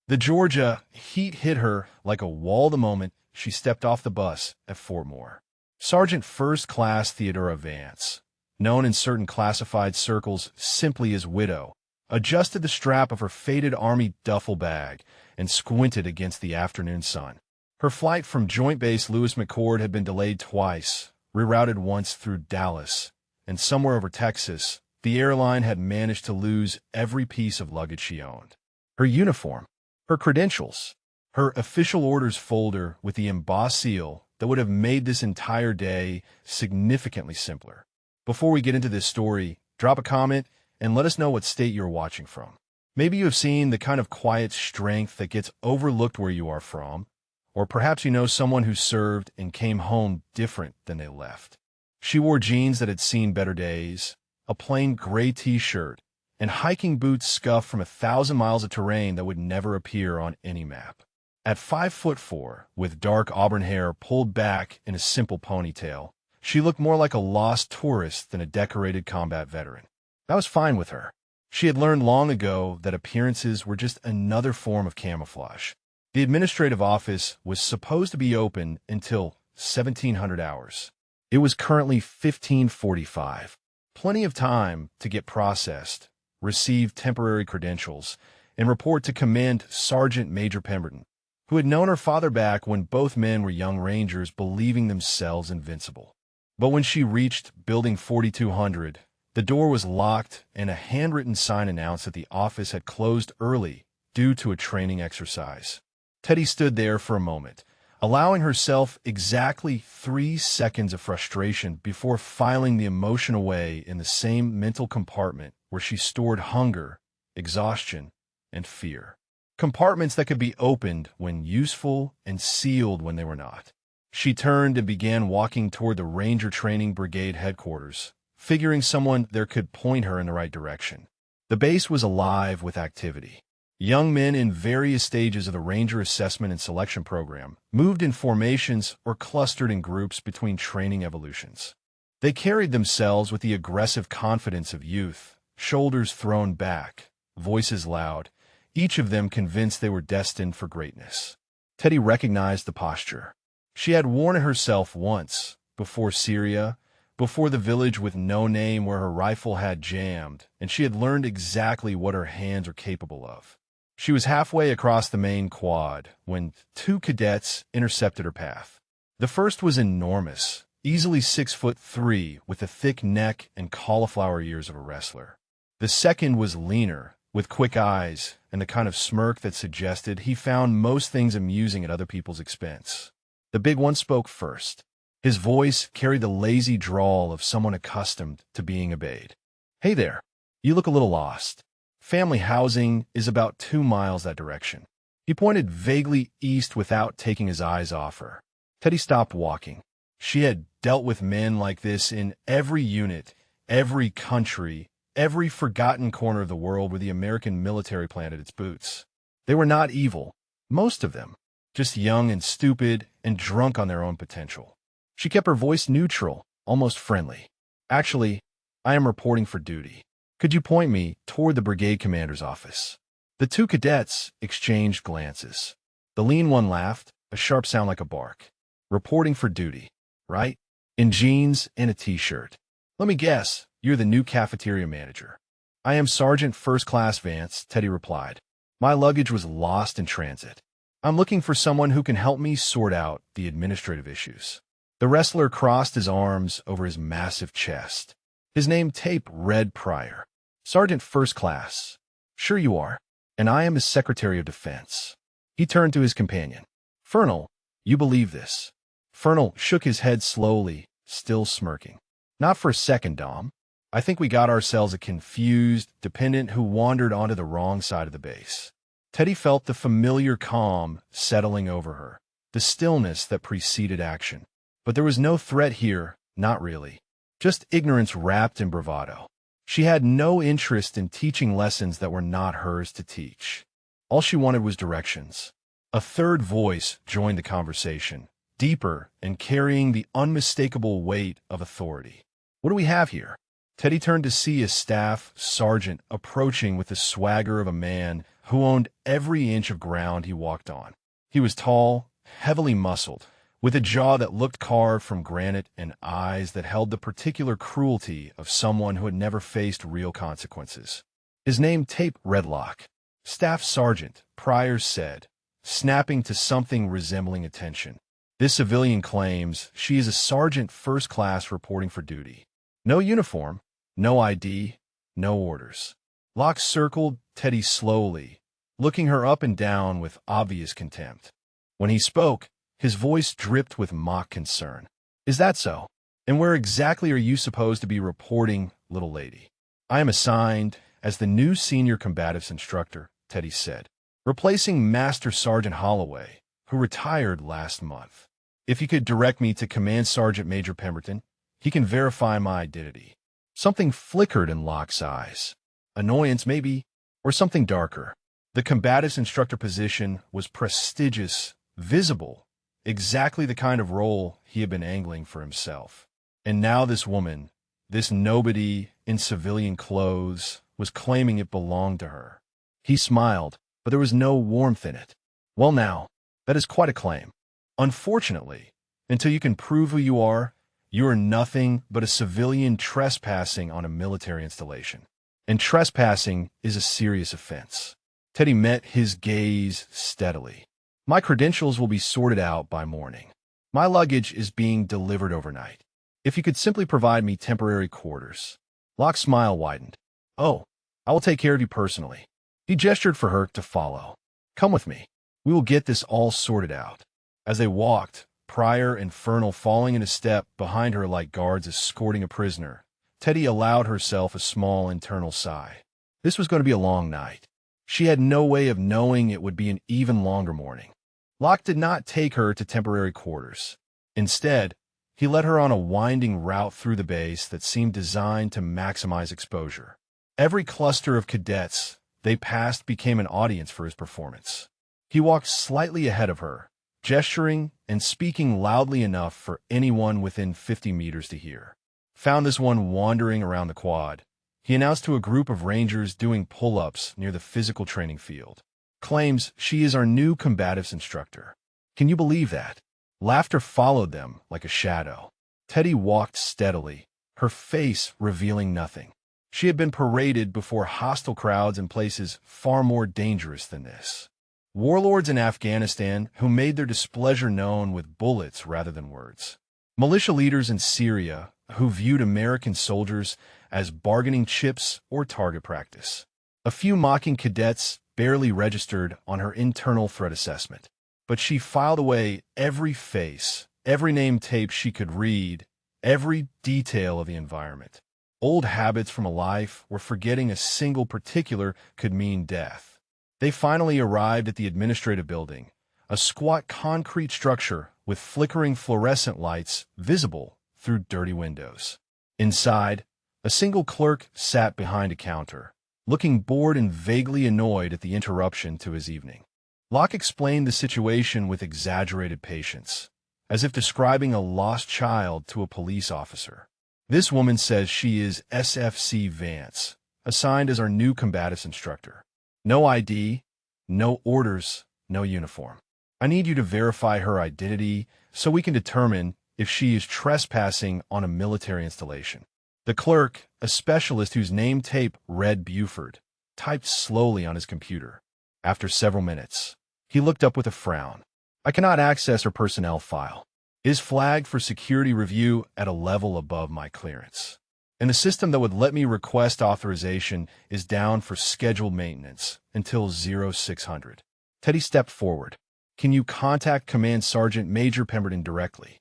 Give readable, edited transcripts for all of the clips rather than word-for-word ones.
The Georgia heat hit her like a wall the moment she stepped off the bus at Fort Moore. Sergeant First Class Theodora Vance, known in certain classified circles simply as Widow, adjusted the strap of her faded Army duffel bag and squinted against the afternoon sun. Her flight from Joint Base Lewis McChord had been delayed twice, rerouted once through Dallas, and somewhere over Texas, the airline had managed to lose every piece of luggage she owned. Her uniform, her credentials, her official orders folder with the embossed seal that would have made this entire day significantly simpler. Before we get into this story, drop a comment and let us know what state you're watching from. Maybe you have seen the kind of quiet strength that gets overlooked where you are from, or perhaps you know someone who served and came home different than they left. She wore jeans that had seen better days, a plain gray t-shirt, and hiking boots scuffed from 1,000 miles of terrain that would never appear on any map. At 5'4", with dark auburn hair pulled back in a simple ponytail, she looked more like a lost tourist than a decorated combat veteran. That was fine with her. She had learned long ago that appearances were just another form of camouflage. The administrative office was supposed to be open until 1700 hours. It was currently 1545. Plenty of time to get processed, receive temporary credentials, and report to Command Sergeant Major Pemberton, who had known her father back when both men were young Rangers believing themselves invincible. But when she reached Building 4200, the door was locked and a handwritten sign announced that the office had closed early due to a training exercise. Teddy stood there for a moment, allowing herself exactly 3 seconds of frustration before filing the emotion away in the same mental compartment where she stored hunger, exhaustion, and fear. Compartments that could be opened when useful and sealed when they were not. She turned and began walking toward the Ranger Training Brigade headquarters, figuring someone there could point her in the right direction. The base was alive with activity. Young men in various stages of the Ranger Assessment and Selection Program moved in formations or clustered in groups between training evolutions. They carried themselves with the aggressive confidence of youth, shoulders thrown back, voices loud, each of them convinced they were destined for greatness. Teddy recognized the posture. She had worn it herself once, before Syria, before the village with no name where her rifle had jammed, and she had learned exactly what her hands are capable of. She was halfway across the main quad when 2 cadets intercepted her path. The first was enormous, easily 6'3", with the thick neck and cauliflower ears of a wrestler. The second was leaner, with quick eyes and the kind of smirk that suggested he found most things amusing at other people's expense. The big one spoke first. His voice carried the lazy drawl of someone accustomed to being obeyed. "Hey there, you look a little lost. Family housing is about 2 miles that direction." He pointed vaguely east without taking his eyes off her. Teddy stopped walking. She had dealt with men like this in every unit, every country, every forgotten corner of the world where the American military planted its boots. They were not evil, most of them, just young and stupid and drunk on their own potential. She kept her voice neutral, almost friendly. "Actually, I am reporting for duty. Could you point me toward the brigade commander's office?" The 2 cadets exchanged glances. The lean one laughed, a sharp sound like a bark. "Reporting for duty, right? In jeans and a t-shirt. Let me guess, you're the new cafeteria manager." "I am Sergeant First Class Vance," Teddy replied. "My luggage was lost in transit. I'm looking for someone who can help me sort out the administrative issues." The wrestler crossed his arms over his massive chest. His name tape read Pryor. "Sergeant First Class. Sure you are. And I am his Secretary of Defense." He turned to his companion. "Fernal, you believe this?" Fernal shook his head slowly, still smirking. "Not for a second, Dom. I think we got ourselves a confused dependent who wandered onto the wrong side of the base." Teddy felt the familiar calm settling over her, the stillness that preceded action. But there was no threat here, not really. Just ignorance wrapped in bravado. She had no interest in teaching lessons that were not hers to teach. All she wanted was directions. A third voice joined the conversation, deeper and carrying the unmistakable weight of authority. "What do we have here?" Teddy turned to see a staff sergeant approaching with the swagger of a man who owned every inch of ground he walked on. He was tall, heavily muscled, with a jaw that looked carved from granite and eyes that held the particular cruelty of someone who had never faced real consequences. His name Tape Redlock, Staff Sergeant, Pryor said, snapping to something resembling attention. This civilian claims she is a sergeant first class reporting for duty. No uniform, no ID, no orders. Locke circled Teddy slowly, looking her up and down with obvious contempt. When he spoke, his voice dripped with mock concern. Is that so? And where exactly are you supposed to be reporting, little lady? I am assigned as the new senior combatives instructor, Teddy said, replacing Master Sergeant Holloway, who retired last month. If you could direct me to Command Sergeant Major Pemberton, he can verify my identity. Something flickered in Locke's eyes. Annoyance, maybe, or something darker. The combatives instructor position was prestigious, visible, exactly the kind of role he had been angling for himself. And now this woman, this nobody in civilian clothes, was claiming it belonged to her. He smiled, but there was no warmth in it. Well now, that is quite a claim. Unfortunately, until you can prove who you are nothing but a civilian trespassing on a military installation. And trespassing is a serious offense. Teddy met his gaze steadily. My credentials will be sorted out by morning. My luggage is being delivered overnight. If you could simply provide me temporary quarters. Locke's smile widened. Oh, I will take care of you personally. He gestured for her to follow. Come with me. We will get this all sorted out. As they walked, Pryor and Fernal falling into step behind her like guards escorting a prisoner, Teddy allowed herself a small internal sigh. This was going to be a long night. She had no way of knowing it would be an even longer morning. Locke did not take her to temporary quarters. Instead, he led her on a winding route through the base that seemed designed to maximize exposure. Every cluster of cadets they passed became an audience for his performance. He walked slightly ahead of her, gesturing and speaking loudly enough for anyone within 50 meters to hear. Found this one wandering around the quad. He announced to a group of rangers doing pull-ups near the physical training field. Claims she is our new combatives instructor. Can you believe that? Laughter followed them like a shadow. Teddy walked steadily, her face revealing nothing. She had been paraded before hostile crowds in places far more dangerous than this. Warlords in Afghanistan who made their displeasure known with bullets rather than words. Militia leaders in Syria who viewed American soldiers as bargaining chips or target practice. A few mocking cadets barely registered on her internal threat assessment. But she filed away every face, every name tape she could read, every detail of the environment. Old habits from a life where forgetting a single particular could mean death. They finally arrived at the administrative building, a squat concrete structure with flickering fluorescent lights visible through dirty windows. Inside, a single clerk sat behind a counter, looking bored and vaguely annoyed at the interruption to his evening. Locke explained the situation with exaggerated patience, as if describing a lost child to a police officer. This woman says she is SFC Vance, assigned as our new combatives instructor. No ID, no orders, no uniform. I need you to verify her identity so we can determine if she is trespassing on a military installation. The clerk, a specialist whose name tape read Buford, typed slowly on his computer. After several minutes, he looked up with a frown. I cannot access her personnel file. It is flagged for security review at a level above my clearance. And the system that would let me request authorization is down for scheduled maintenance until 0600. Teddy stepped forward. Can you contact Command Sergeant Major Pemberton directly?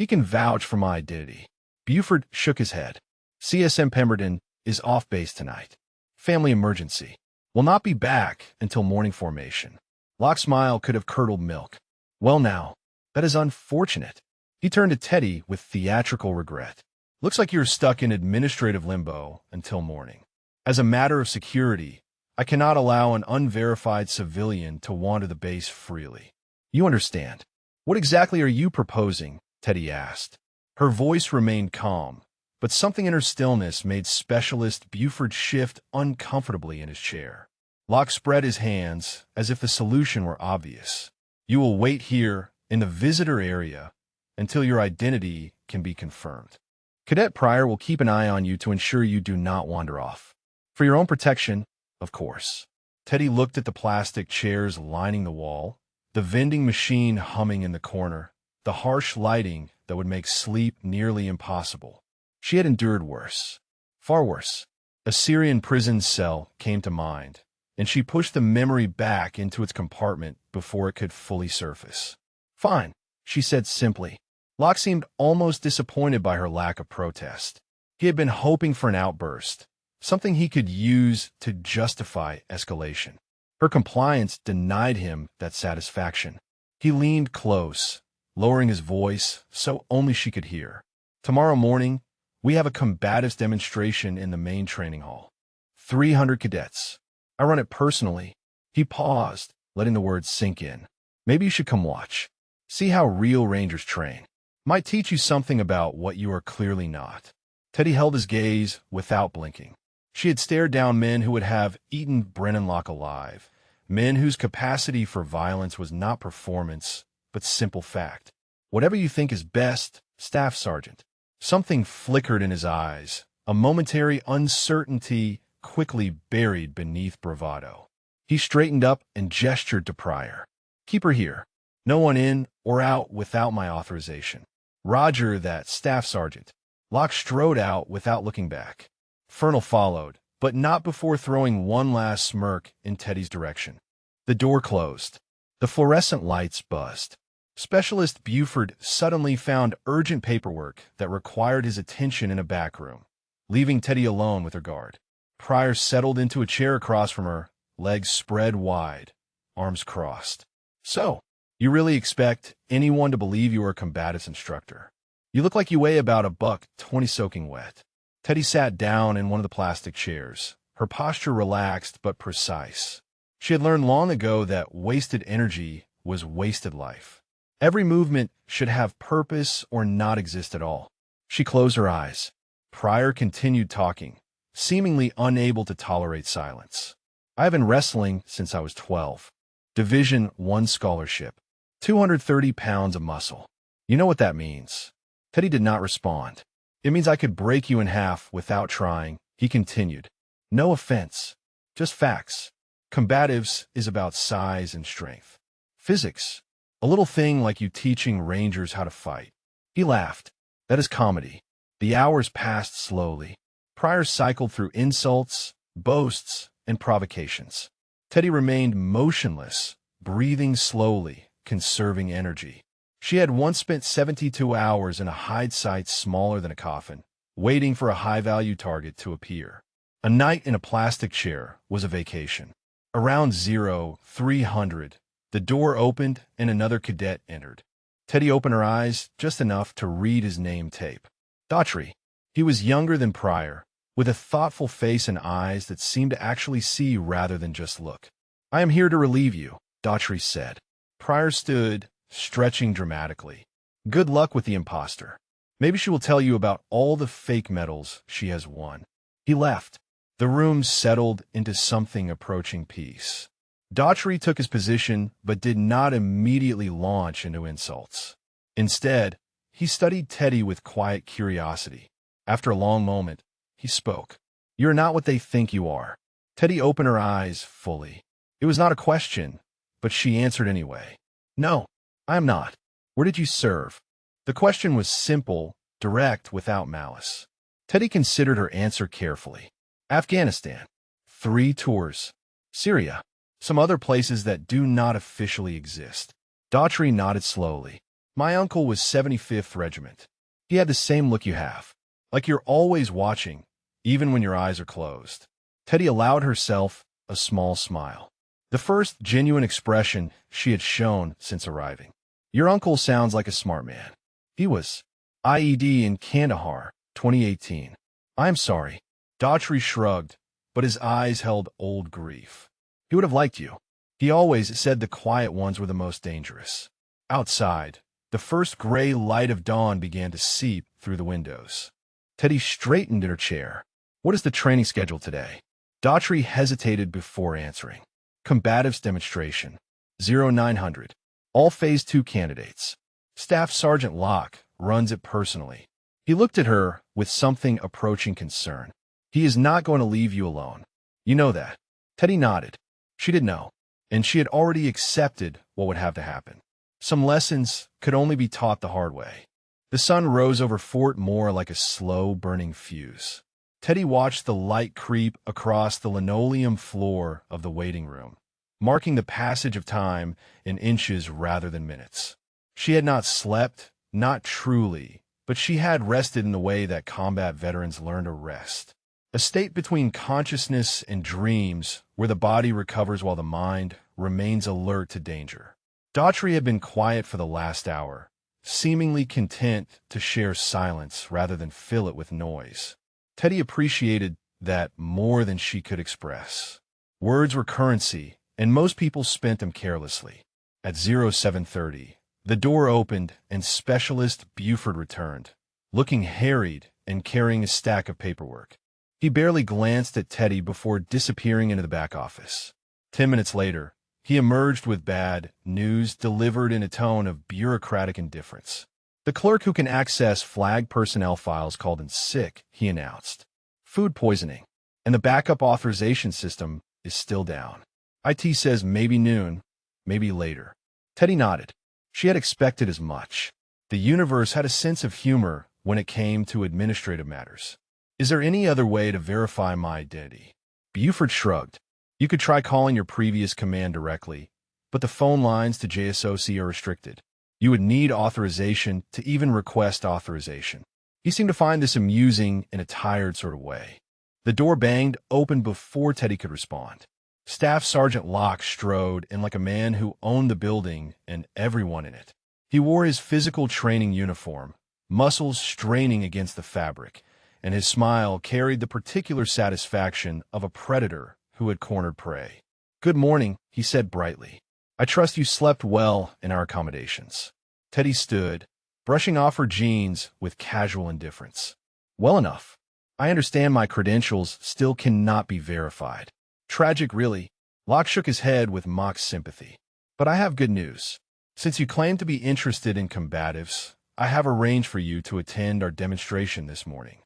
He can vouch for my identity. Buford shook his head. CSM Pemberton is off base tonight. Family emergency. Will not be back until morning formation. Locke's smile could have curdled milk. Well now, that is unfortunate. He turned to Teddy with theatrical regret. Looks like you're stuck in administrative limbo until morning. As a matter of security, I cannot allow an unverified civilian to wander the base freely. You understand. What exactly are you proposing? Teddy asked. Her voice remained calm, but something in her stillness made Specialist Buford shift uncomfortably in his chair. Locke spread his hands as if the solution were obvious. You will wait here in the visitor area until your identity can be confirmed. Cadet Pryor will keep an eye on you to ensure you do not wander off. For your own protection, of course. Teddy looked at the plastic chairs lining the wall, the vending machine humming in the corner, the harsh lighting that would make sleep nearly impossible. She had endured worse. Far worse. A Syrian prison cell came to mind, and she pushed the memory back into its compartment before it could fully surface. Fine, she said simply. Locke seemed almost disappointed by her lack of protest. He had been hoping for an outburst, something he could use to justify escalation. Her compliance denied him that satisfaction. He leaned close, lowering his voice so only she could hear. Tomorrow morning, we have a combatives demonstration in the main training hall. 300 cadets. I run it personally. He paused, letting the words sink in. Maybe you should come watch. See how real Rangers train. Might teach you something about what you are clearly not. Teddy held his gaze without blinking. She had stared down men who would have eaten Brennan Locke alive, men whose capacity for violence was not performance, but simple fact. Whatever you think is best, Staff Sergeant. Something flickered in his eyes, a momentary uncertainty quickly buried beneath bravado. He straightened up and gestured to Pryor. Keep her here. No one in or out without my authorization. Roger that, Staff Sergeant. Locke strode out without looking back. Fernald followed, but not before throwing one last smirk in Teddy's direction. The door closed. The fluorescent lights buzzed. Specialist Buford suddenly found urgent paperwork that required his attention in a back room, leaving Teddy alone with her guard. Pryor settled into a chair across from her, legs spread wide, arms crossed. So, you really expect anyone to believe you are a combatives instructor? You look like you weigh about $120 soaking wet. Teddy sat down in one of the plastic chairs, her posture relaxed but precise. She had learned long ago that wasted energy was wasted life. Every movement should have purpose or not exist at all. She closed her eyes. Pryor continued talking, seemingly unable to tolerate silence. I have been wrestling since I was 12. Division I scholarship. 230 pounds of muscle. You know what that means. Teddy did not respond. It means I could break you in half without trying, he continued. No offense, just facts. Combatives is about size and strength. Physics, a little thing like you teaching Rangers how to fight. He laughed. That is comedy. The hours passed slowly. Pryor cycled through insults, boasts, and provocations. Teddy remained motionless, breathing slowly, conserving energy. She had once spent 72 hours in a hide site smaller than a coffin, waiting for a high-value target to appear. A night in a plastic chair was a vacation. Around 0300, the door opened and another cadet entered. Teddy opened her eyes just enough to read his name tape. Daughtry. He was younger than Pryor, with a thoughtful face and eyes that seemed to actually see rather than just look. I am here to relieve you, Daughtry said. Pryor stood, stretching dramatically. Good luck with the imposter. Maybe she will tell you about all the fake medals she has won. He left. The room settled into something approaching peace. Daughtry took his position but did not immediately launch into insults. Instead, he studied Teddy with quiet curiosity. After a long moment, he spoke. You're not what they think you are. Teddy opened her eyes fully. It was not a question, but she answered anyway. No, I am not. Where did you serve? The question was simple, direct, without malice. Teddy considered her answer carefully. Afghanistan. 3 tours. Syria. Some other places that do not officially exist. Daughtry nodded slowly. My uncle was 75th Regiment. He had the same look you have. Like you're always watching, even when your eyes are closed. Teddy allowed herself a small smile. The first genuine expression she had shown since arriving. Your uncle sounds like a smart man. He was. IED in Kandahar, 2018. I'm sorry. Daughtry shrugged, but his eyes held old grief. He would have liked you. He always said the quiet ones were the most dangerous. Outside, the first gray light of dawn began to seep through the windows. Teddy straightened in her chair. What is the training schedule today? Daughtry hesitated before answering. Combatives demonstration. 0900. All Phase 2 candidates. Staff Sergeant Locke runs it personally. He looked at her with something approaching concern. He is not going to leave you alone. You know that. Teddy nodded. She did know, and she had already accepted what would have to happen. Some lessons could only be taught the hard way. The sun rose over Fort Moore like a slow-burning fuse. Teddy watched the light creep across the linoleum floor of the waiting room, marking the passage of time in inches rather than minutes. She had not slept, not truly, but she had rested in the way that combat veterans learn to rest. A state between consciousness and dreams where the body recovers while the mind remains alert to danger. Daughtry had been quiet for the last hour, seemingly content to share silence rather than fill it with noise. Teddy appreciated that more than she could express. Words were currency, and most people spent them carelessly. At 0730, the door opened and Specialist Buford returned, looking harried and carrying a stack of paperwork. He barely glanced at Teddy before disappearing into the back office. 10 minutes later, he emerged with bad news delivered in a tone of bureaucratic indifference. The clerk who can access flag personnel files called in sick, he announced. Food poisoning, and the backup authorization system is still down. IT says maybe noon, maybe later. Teddy nodded. She had expected as much. The universe had a sense of humor when it came to administrative matters. Is there any other way to verify my identity? Buford shrugged. You could try calling your previous command directly, but the phone lines to JSOC are restricted. You would need authorization to even request authorization. He seemed to find this amusing in a tired sort of way. The door banged open before Teddy could respond. Staff Sergeant Locke strode in like a man who owned the building and everyone in it. He wore his physical training uniform, muscles straining against the fabric, and his smile carried the particular satisfaction of a predator who had cornered prey. Good morning, he said brightly. I trust you slept well in our accommodations. Teddy stood, brushing off her jeans with casual indifference. Well enough. I understand my credentials still cannot be verified. Tragic, really. Locke shook his head with mock sympathy. But I have good news. Since you claim to be interested in combatives, I have arranged for you to attend our demonstration this morning.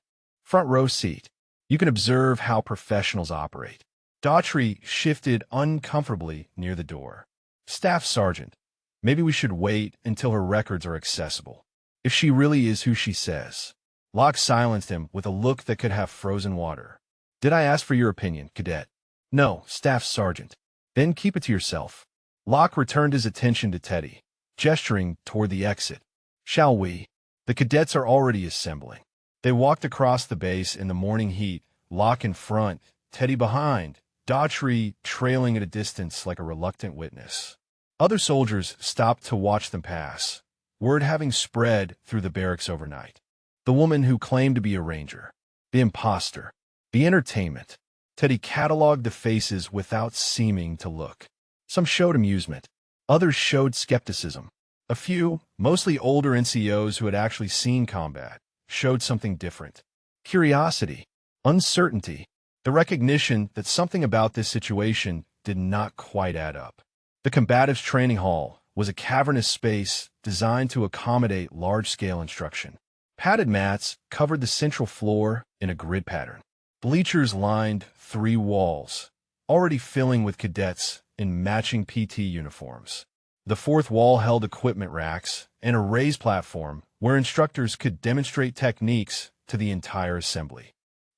Front row seat. You can observe how professionals operate. Daughtry shifted uncomfortably near the door. Staff Sergeant, maybe we should wait until her records are accessible. If she really is who she says. Locke silenced him with a look that could have frozen water. Did I ask for your opinion, Cadet? No, Staff Sergeant. Then keep it to yourself. Locke returned his attention to Teddy, gesturing toward the exit. Shall we? The cadets are already assembling. They walked across the base in the morning heat, Locke in front, Teddy behind, Daughtry trailing at a distance like a reluctant witness. Other soldiers stopped to watch them pass, word having spread through the barracks overnight. The woman who claimed to be a ranger, the imposter, the entertainment. Teddy cataloged the faces without seeming to look. Some showed amusement. Others showed skepticism. A few, mostly older NCOs who had actually seen combat, showed something different. Curiosity, uncertainty, the recognition that something about this situation did not quite add up. The combatives training hall was a cavernous space designed to accommodate large-scale instruction. Padded mats covered the central floor in a grid pattern. Bleachers lined 3 walls, already filling with cadets in matching PT uniforms. The 4th wall held equipment racks and a raised platform where instructors could demonstrate techniques to the entire assembly.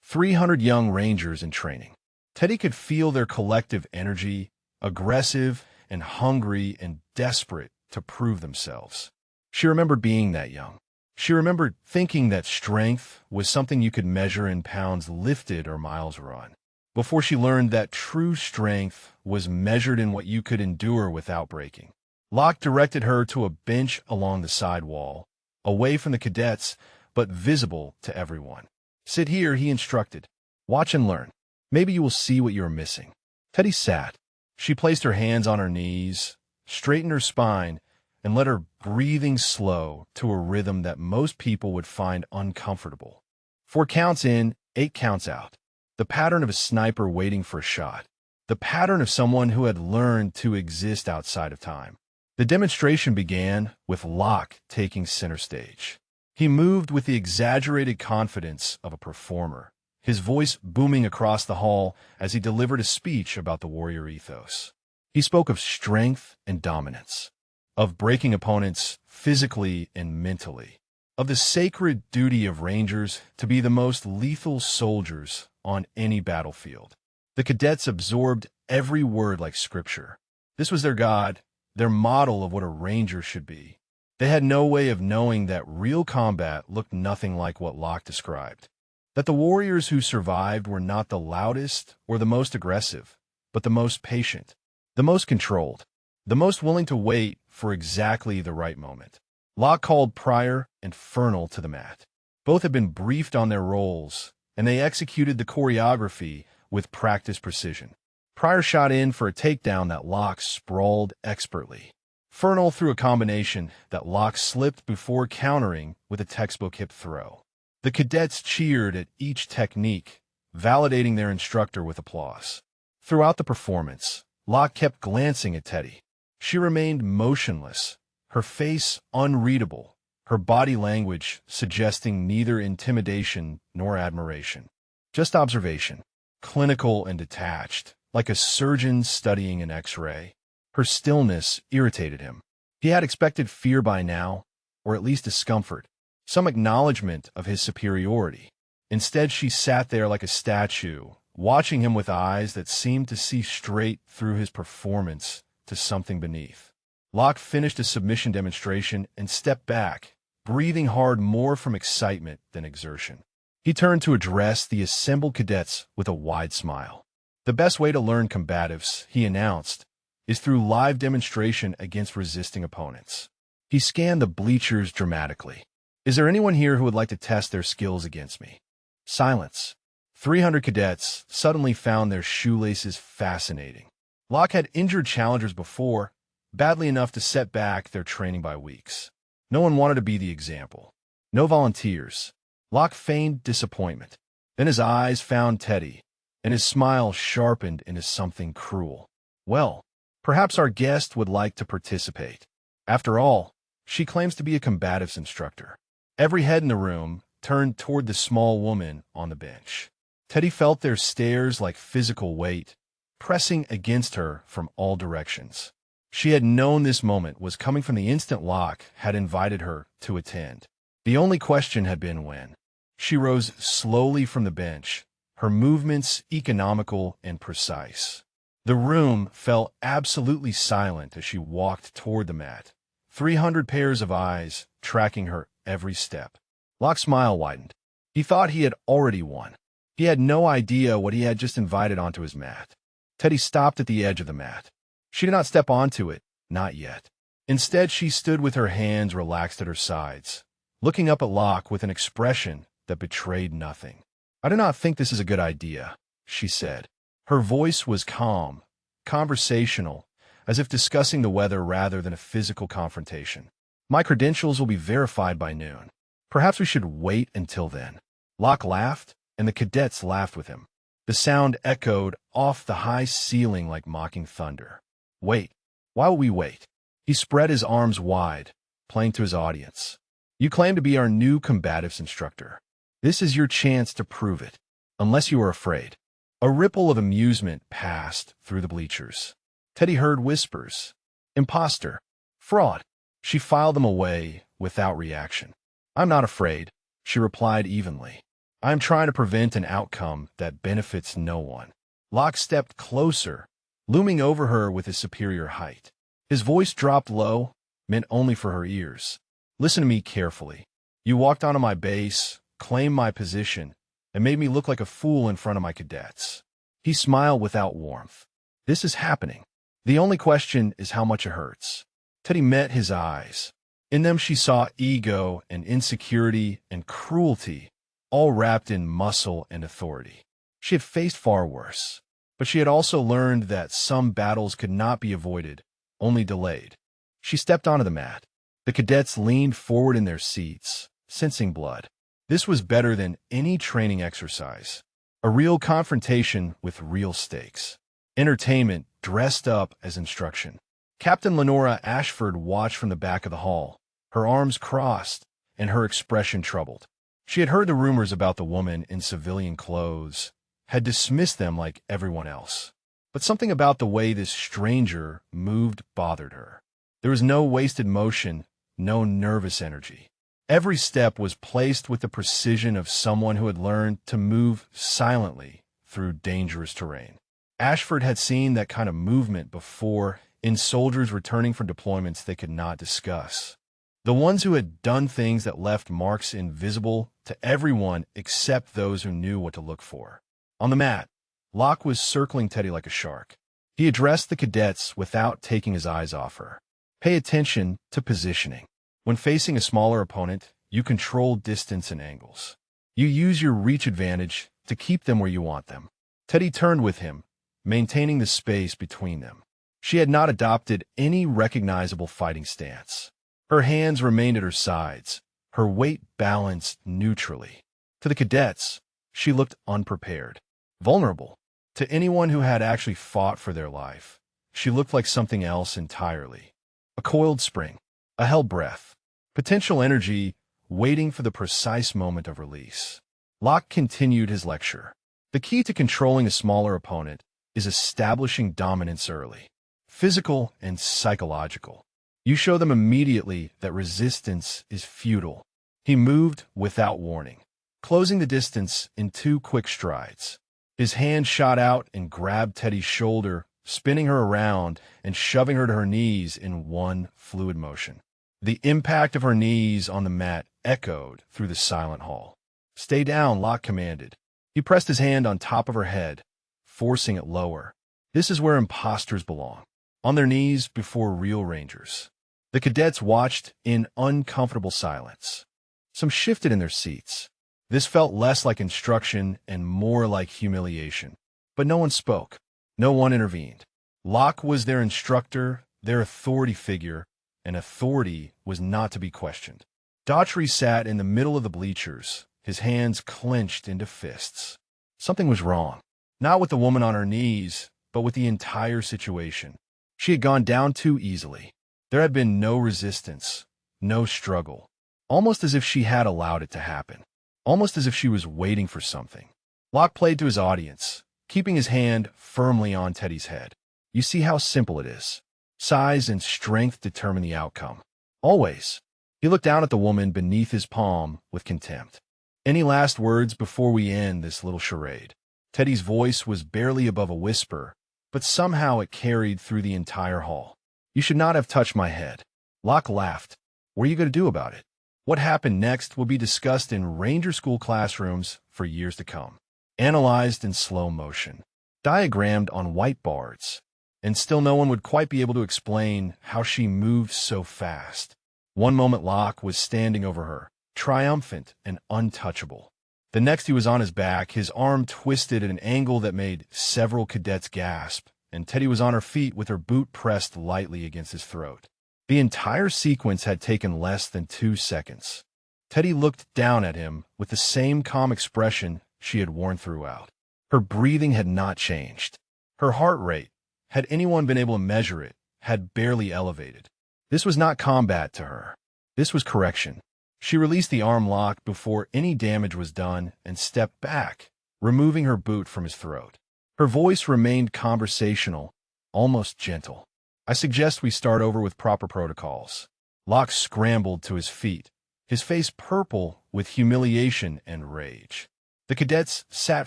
300 young rangers in training. Teddy could feel their collective energy, aggressive and hungry and desperate to prove themselves. She remembered being that young. She remembered thinking that strength was something you could measure in pounds lifted or miles run, before she learned that true strength was measured in what you could endure without breaking. Locke directed her to a bench along the side wall, away from the cadets, but visible to everyone. Sit here, he instructed. Watch and learn. Maybe you will see what you are missing. Teddy sat. She placed her hands on her knees, straightened her spine, and let her breathing slow to a rhythm that most people would find uncomfortable. 4 counts in, 8 counts out. the pattern of a sniper waiting for a shot, the pattern of someone who had learned to exist outside of time. The demonstration began with Locke taking center stage. He moved with the exaggerated confidence of a performer, his voice booming across the hall as he delivered a speech about the warrior ethos. He spoke of strength and dominance, of breaking opponents physically and mentally, of the sacred duty of Rangers to be the most lethal soldiers on any battlefield. The cadets absorbed every word like scripture. This was their God, their model of what a Ranger should be. They had no way of knowing that real combat looked nothing like what Locke described. That the warriors who survived were not the loudest or the most aggressive, but the most patient, the most controlled, the most willing to wait for exactly the right moment. Locke called Pryor and Fernal to the mat. Both had been briefed on their roles, and they executed the choreography with practiced precision. Pryor shot in for a takedown that Locke sprawled expertly. Fernal threw a combination that Locke slipped before countering with a textbook hip throw. The cadets cheered at each technique, validating their instructor with applause. Throughout the performance, Locke kept glancing at Teddy. She remained motionless, her face unreadable, her body language suggesting neither intimidation nor admiration. Just observation, clinical and detached, like a surgeon studying an X-ray. Her stillness irritated him. He had expected fear by now, or at least discomfort, some acknowledgement of his superiority. Instead, she sat there like a statue, watching him with eyes that seemed to see straight through his performance to something beneath. Locke finished a submission demonstration and stepped back, breathing hard more from excitement than exertion. He turned to address the assembled cadets with a wide smile. The best way to learn combatives, he announced, is through live demonstration against resisting opponents. He scanned the bleachers dramatically. Is there anyone here who would like to test their skills against me? Silence. 300 cadets suddenly found their shoelaces fascinating. Locke had injured challengers before, badly enough to set back their training by weeks. No one wanted to be the example. No volunteers. Locke feigned disappointment. Then his eyes found Teddy, and his smile sharpened into something cruel. Well, perhaps our guest would like to participate. After all, she claims to be a combatives instructor. Every head in the room turned toward the small woman on the bench. Teddy felt their stares like physical weight, pressing against her from all directions. She had known this moment was coming from the instant Locke had invited her to attend. The only question had been when. She rose slowly from the bench, her movements economical and precise. The room fell absolutely silent as she walked toward the mat, 300 pairs of eyes tracking her every step. Locke's smile widened. He thought he had already won. He had no idea what he had just invited onto his mat. Teddy stopped at the edge of the mat. She did not step onto it, not yet. Instead, she stood with her hands relaxed at her sides, looking up at Locke with an expression that betrayed nothing. I do not think this is a good idea, she said. Her voice was calm, conversational, as if discussing the weather rather than a physical confrontation. My credentials will be verified by noon. Perhaps we should wait until then. Locke laughed, and the cadets laughed with him. The sound echoed off the high ceiling like mocking thunder. Wait. Why will we wait? He spread his arms wide, playing to his audience. You claim to be our new combatives instructor. This is your chance to prove it, unless you are afraid. A ripple of amusement passed through the bleachers. Teddy heard whispers. Imposter. Fraud. She filed them away without reaction. I'm not afraid, she replied evenly. I am trying to prevent an outcome that benefits no one. Locke stepped closer, looming over her with his superior height. His voice dropped low, meant only for her ears. Listen to me carefully. You walked onto my base, claimed my position, and made me look like a fool in front of my cadets. He smiled without warmth. This is happening. The only question is how much it hurts. Teddy met his eyes. In them she saw ego and insecurity and cruelty, all wrapped in muscle and authority. She had faced far worse, but she had also learned that some battles could not be avoided, only delayed. She stepped onto the mat. The cadets leaned forward in their seats, sensing blood. This was better than any training exercise. A real confrontation with real stakes. Entertainment dressed up as instruction. Captain Lenora Ashford watched from the back of the hall, her arms crossed and her expression troubled. She had heard the rumors about the woman in civilian clothes, had dismissed them like everyone else. But something about the way this stranger moved bothered her. There was no wasted motion, no nervous energy. Every step was placed with the precision of someone who had learned to move silently through dangerous terrain. Ashford had seen that kind of movement before in soldiers returning from deployments they could not discuss. The ones who had done things that left marks invisible to everyone except those who knew what to look for. On the mat, Locke was circling Teddy like a shark. He addressed the cadets without taking his eyes off her. Pay attention to positioning. When facing a smaller opponent, you control distance and angles. You use your reach advantage to keep them where you want them. Teddy turned with him, maintaining the space between them. She had not adopted any recognizable fighting stance. Her hands remained at her sides, her weight balanced neutrally. To the cadets, she looked unprepared, vulnerable. To anyone who had actually fought for their life, she looked like something else entirely. A coiled spring, a held breath, potential energy waiting for the precise moment of release. Locke continued his lecture. The key to controlling a smaller opponent is establishing dominance early, physical and psychological. You show them immediately that resistance is futile. He moved without warning, closing the distance in 2 quick strides. His hand shot out and grabbed Teddy's shoulder, spinning her around and shoving her to her knees in one fluid motion. The impact of her knees on the mat echoed through the silent hall. "Stay down," Locke commanded. He pressed his hand on top of her head, forcing it lower. This is where imposters belong, on their knees before real rangers. The cadets watched in uncomfortable silence. Some shifted in their seats. This felt less like instruction and more like humiliation. But no one spoke. No one intervened. Locke was their instructor, their authority figure, and authority was not to be questioned. Daughtry sat in the middle of the bleachers, his hands clenched into fists. Something was wrong. Not with the woman on her knees, but with the entire situation. She had gone down too easily. There had been no resistance, no struggle, almost as if she had allowed it to happen, almost as if she was waiting for something. Locke played to his audience, keeping his hand firmly on Teddy's head. You see how simple it is. Size and strength determine the outcome. Always. He looked down at the woman beneath his palm with contempt. Any last words before we end this little charade? Teddy's voice was barely above a whisper, but somehow it carried through the entire hall. You should not have touched my head. Locke laughed. What are you going to do about it? What happened next will be discussed in Ranger School classrooms for years to come. Analyzed in slow motion. Diagrammed on whiteboards. And still no one would quite be able to explain how she moved so fast. One moment Locke was standing over her, triumphant and untouchable. The next he was on his back, his arm twisted at an angle that made several cadets gasp, and Teddy was on her feet with her boot pressed lightly against his throat. The entire sequence had taken less than 2 seconds. Teddy looked down at him with the same calm expression she had worn throughout. Her breathing had not changed. Her heart rate, had anyone been able to measure it, had barely elevated. This was not combat to her. This was correction. She released the arm lock before any damage was done and stepped back, removing her boot from his throat. Her voice remained conversational, almost gentle. I suggest we start over with proper protocols. Locke scrambled to his feet, his face purple with humiliation and rage. The cadets sat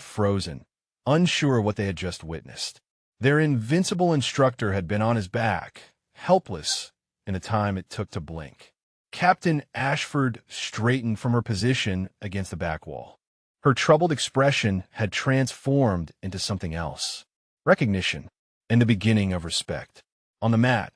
frozen, unsure what they had just witnessed. Their invincible instructor had been on his back, helpless in the time it took to blink. Captain Ashford straightened from her position against the back wall. Her troubled expression had transformed into something else. Recognition, and the beginning of respect. On the mat,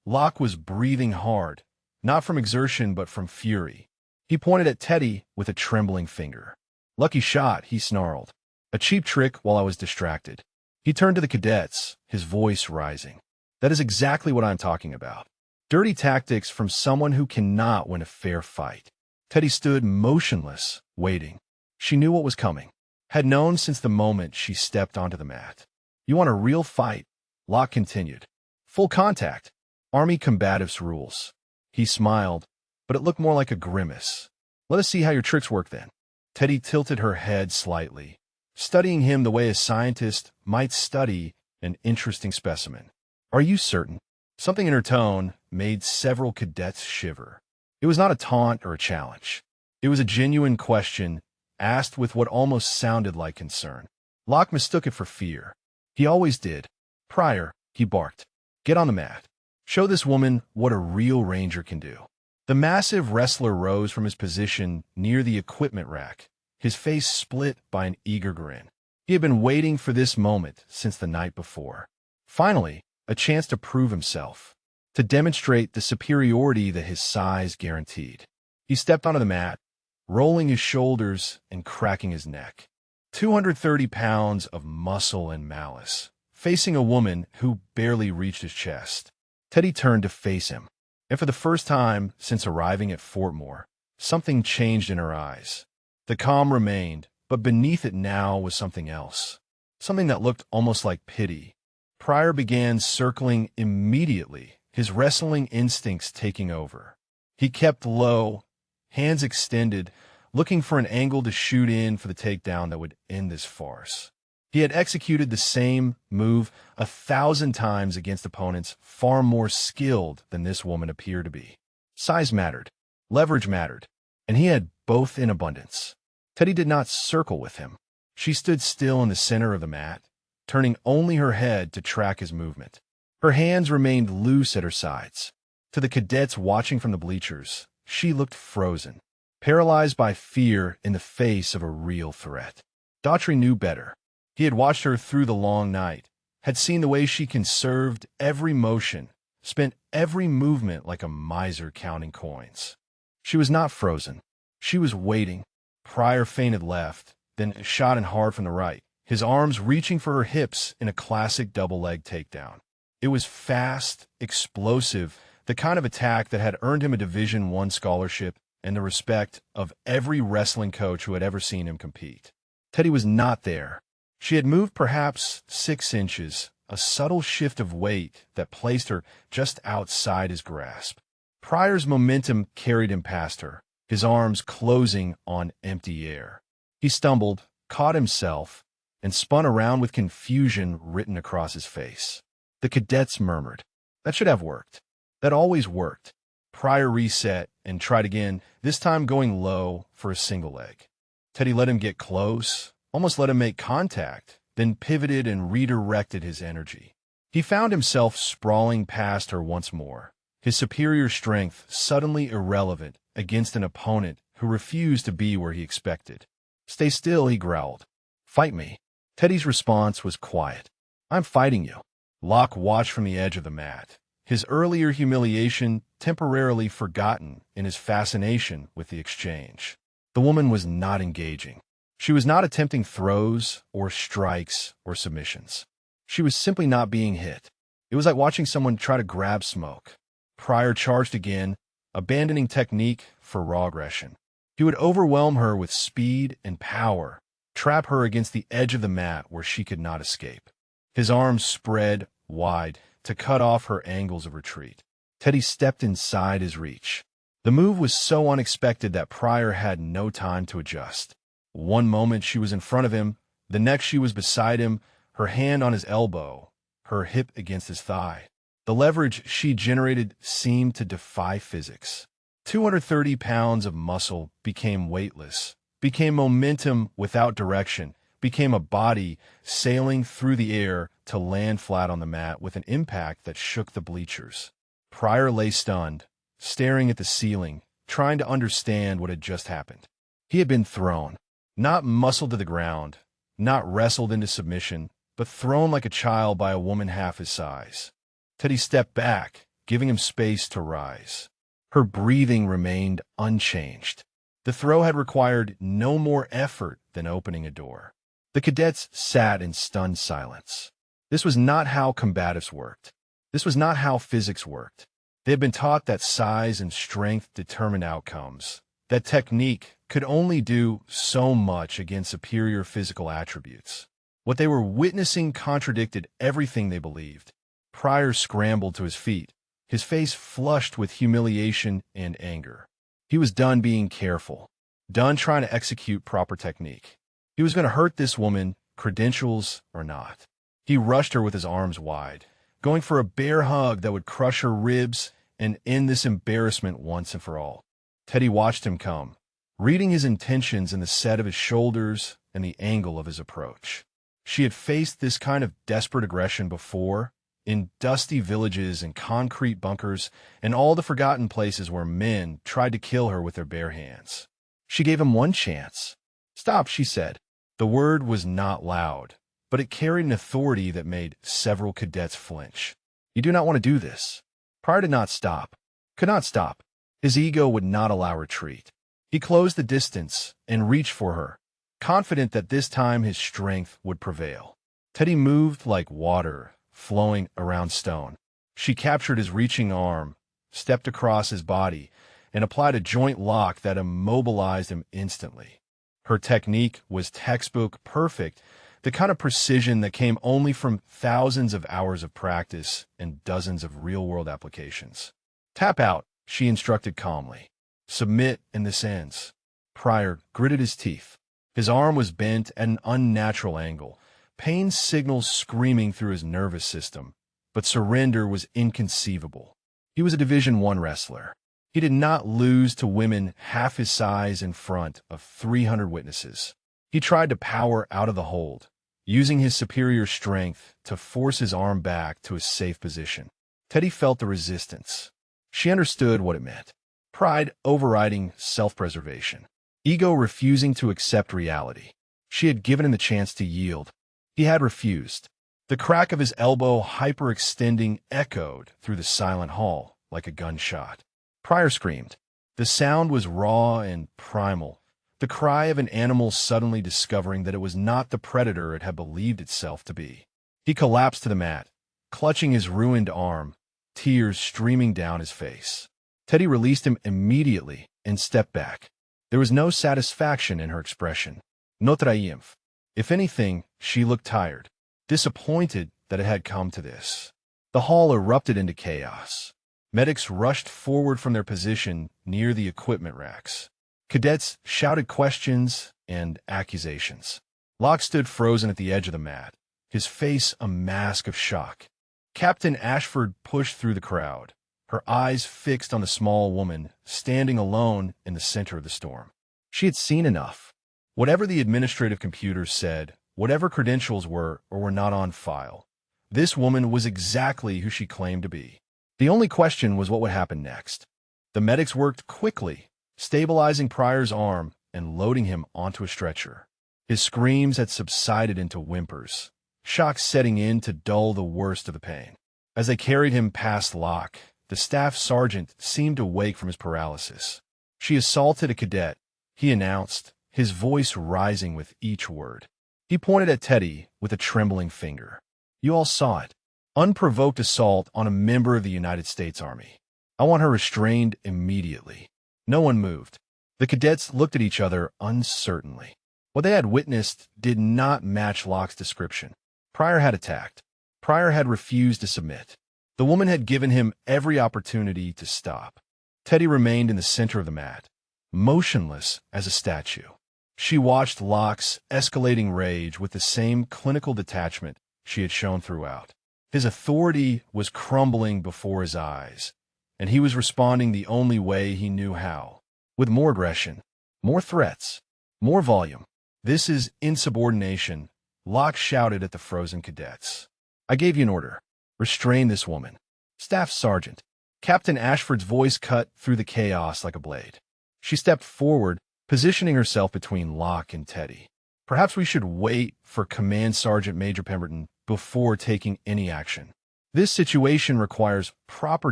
Locke was breathing hard, not from exertion but from fury. He pointed at Teddy with a trembling finger. "Lucky shot," he snarled. "A cheap trick while I was distracted." He turned to the cadets, his voice rising. "That is exactly what I'm talking about. Dirty tactics from someone who cannot win a fair fight." Teddy stood motionless, waiting. She knew what was coming. had known since the moment she stepped onto the mat. You want a real fight? Locke continued. Full contact. Army combatives rules. He smiled, but it looked more like a grimace. Let us see how your tricks work then. Teddy tilted her head slightly, studying him the way a scientist might study an interesting specimen. Are you certain? Something in her tone made several cadets shiver. It was not a taunt or a challenge. It was a genuine question, asked with what almost sounded like concern. Locke mistook it for fear. He always did. Pryor, he barked. Get on the mat. Show this woman what a real ranger can do. The massive wrestler rose from his position near the equipment rack, his face split by an eager grin. He had been waiting for this moment since the night before. Finally, a chance to prove himself, to demonstrate the superiority that his size guaranteed. He stepped onto the mat, rolling his shoulders and cracking his neck. 230 pounds of muscle and malice, facing a woman who barely reached his chest. Teddy turned to face him, and for the first time since arriving at Fort Moore, something changed in her eyes. The calm remained, but beneath it now was something else, something that looked almost like pity. Pryor began circling immediately, his wrestling instincts taking over. He kept low, hands extended, looking for an angle to shoot in for the takedown that would end this farce. He had executed the same move 1,000 times against opponents far more skilled than this woman appeared to be. Size mattered, leverage mattered, and he had both in abundance. Teddy did not circle with him. She stood still in the center of the mat, turning only her head to track his movement. Her hands remained loose at her sides. To the cadets watching from the bleachers, she looked frozen, paralyzed by fear in the face of a real threat. Daughtry knew better. He had watched her through the long night, had seen the way she conserved every motion, spent every movement like a miser counting coins. She was not frozen. She was waiting. Pryor feinted left, then shot in hard from the right, his arms reaching for her hips in a classic double-leg takedown. It was fast, explosive, the kind of attack that had earned him a Division I scholarship and the respect of every wrestling coach who had ever seen him compete. Teddy was not there. She had moved perhaps 6 inches, a subtle shift of weight that placed her just outside his grasp. Pryor's momentum carried him past her, his arms closing on empty air. He stumbled, caught himself, and spun around with confusion written across his face. The cadets murmured. That should have worked. That always worked. Pryor reset and tried again, this time going low for a single leg. Teddy let him get close, almost let him make contact, then pivoted and redirected his energy. He found himself sprawling past her once more, his superior strength suddenly irrelevant against an opponent who refused to be where he expected. Stay still, he growled. Fight me. Teddy's response was quiet. I'm fighting you. Locke watched from the edge of the mat, his earlier humiliation temporarily forgotten in his fascination with the exchange. The woman was not engaging. She was not attempting throws or strikes or submissions. She was simply not being hit. It was like watching someone try to grab smoke. Pryor charged again, abandoning technique for raw aggression. He would overwhelm her with speed and power, trap her against the edge of the mat where she could not escape. His arms spread wide to cut off her angles of retreat. Teddy stepped inside his reach. The move was so unexpected that Pryor had no time to adjust. One moment she was in front of him, the next she was beside him, her hand on his elbow, her hip against his thigh. The leverage she generated seemed to defy physics. 230 pounds of muscle became weightless, became momentum without direction, became a body sailing through the air to land flat on the mat with an impact that shook the bleachers. Pryor lay stunned, staring at the ceiling, trying to understand what had just happened. He had been thrown, not muscled to the ground, not wrestled into submission, but thrown like a child by a woman half his size. Teddy stepped back, giving him space to rise. Her breathing remained unchanged. The throw had required no more effort than opening a door. The cadets sat in stunned silence. This was not how combatives worked. This was not how physics worked. They had been taught that size and strength determined outcomes, that technique could only do so much against superior physical attributes. What they were witnessing contradicted everything they believed. Pryor scrambled to his feet, his face flushed with humiliation and anger. He was done being careful, done trying to execute proper technique. He was going to hurt this woman, credentials or not. He rushed her with his arms wide, going for a bear hug that would crush her ribs and end this embarrassment once and for all. Teddy watched him come, reading his intentions in the set of his shoulders and the angle of his approach. She had faced this kind of desperate aggression before, in dusty villages and concrete bunkers and all the forgotten places where men tried to kill her with their bare hands. She gave him one chance. "Stop," she said. The word was not loud, but it carried an authority that made several cadets flinch. "You do not want to do this." Pryor did not stop, could not stop. His ego would not allow retreat. He closed the distance and reached for her, confident that this time his strength would prevail. Teddy moved like water flowing around stone. She captured his reaching arm, stepped across his body, and applied a joint lock that immobilized him instantly. Her technique was textbook perfect, the kind of precision that came only from thousands of hours of practice and dozens of real-world applications. "Tap out," she instructed calmly. "Submit and this ends." Pryor gritted his teeth. His arm was bent at an unnatural angle, pain signals screaming through his nervous system, but surrender was inconceivable. He was a Division I wrestler. He did not lose to women half his size in front of 300 witnesses. He tried to power out of the hold, using his superior strength to force his arm back to a safe position. Teddy felt the resistance. She understood what it meant. Pride overriding self-preservation. Ego refusing to accept reality. She had given him the chance to yield. He had refused. The crack of his elbow hyperextending echoed through the silent hall like a gunshot. Pryor screamed. The sound was raw and primal, the cry of an animal suddenly discovering that it was not the predator it had believed itself to be. He collapsed to the mat, clutching his ruined arm, tears streaming down his face. Teddy released him immediately and stepped back. There was no satisfaction in her expression. No triumph. If anything, she looked tired, disappointed that it had come to this. The hall erupted into chaos. Medics rushed forward from their position near the equipment racks. Cadets shouted questions and accusations. Locke stood frozen at the edge of the mat, his face a mask of shock. Captain Ashford pushed through the crowd, her eyes fixed on the small woman standing alone in the center of the storm. She had seen enough. Whatever the administrative computers said, whatever credentials were or were not on file, this woman was exactly who she claimed to be. The only question was what would happen next. The medics worked quickly, stabilizing Pryor's arm and loading him onto a stretcher. His screams had subsided into whimpers, shock setting in to dull the worst of the pain. As they carried him past Locke, the staff sergeant seemed to wake from his paralysis. "She assaulted a cadet," he announced, his voice rising with each word. He pointed at Teddy with a trembling finger. "You all saw it. Unprovoked assault on a member of the United States Army. I want her restrained immediately." No one moved. The cadets looked at each other uncertainly. What they had witnessed did not match Locke's description. Pryor had attacked. Pryor had refused to submit. The woman had given him every opportunity to stop. Teddy remained in the center of the mat, motionless as a statue. She watched Locke's escalating rage with the same clinical detachment she had shown throughout. His authority was crumbling before his eyes, and he was responding the only way he knew how, with more aggression, more threats, more volume. "This is insubordination," Locke shouted at the frozen cadets. "I gave you an order. Restrain this woman." "Staff Sergeant." Captain Ashford's voice cut through the chaos like a blade. She stepped forward, positioning herself between Locke and Teddy. "Perhaps we should wait for Command Sergeant Major Pemberton before taking any action. This situation requires proper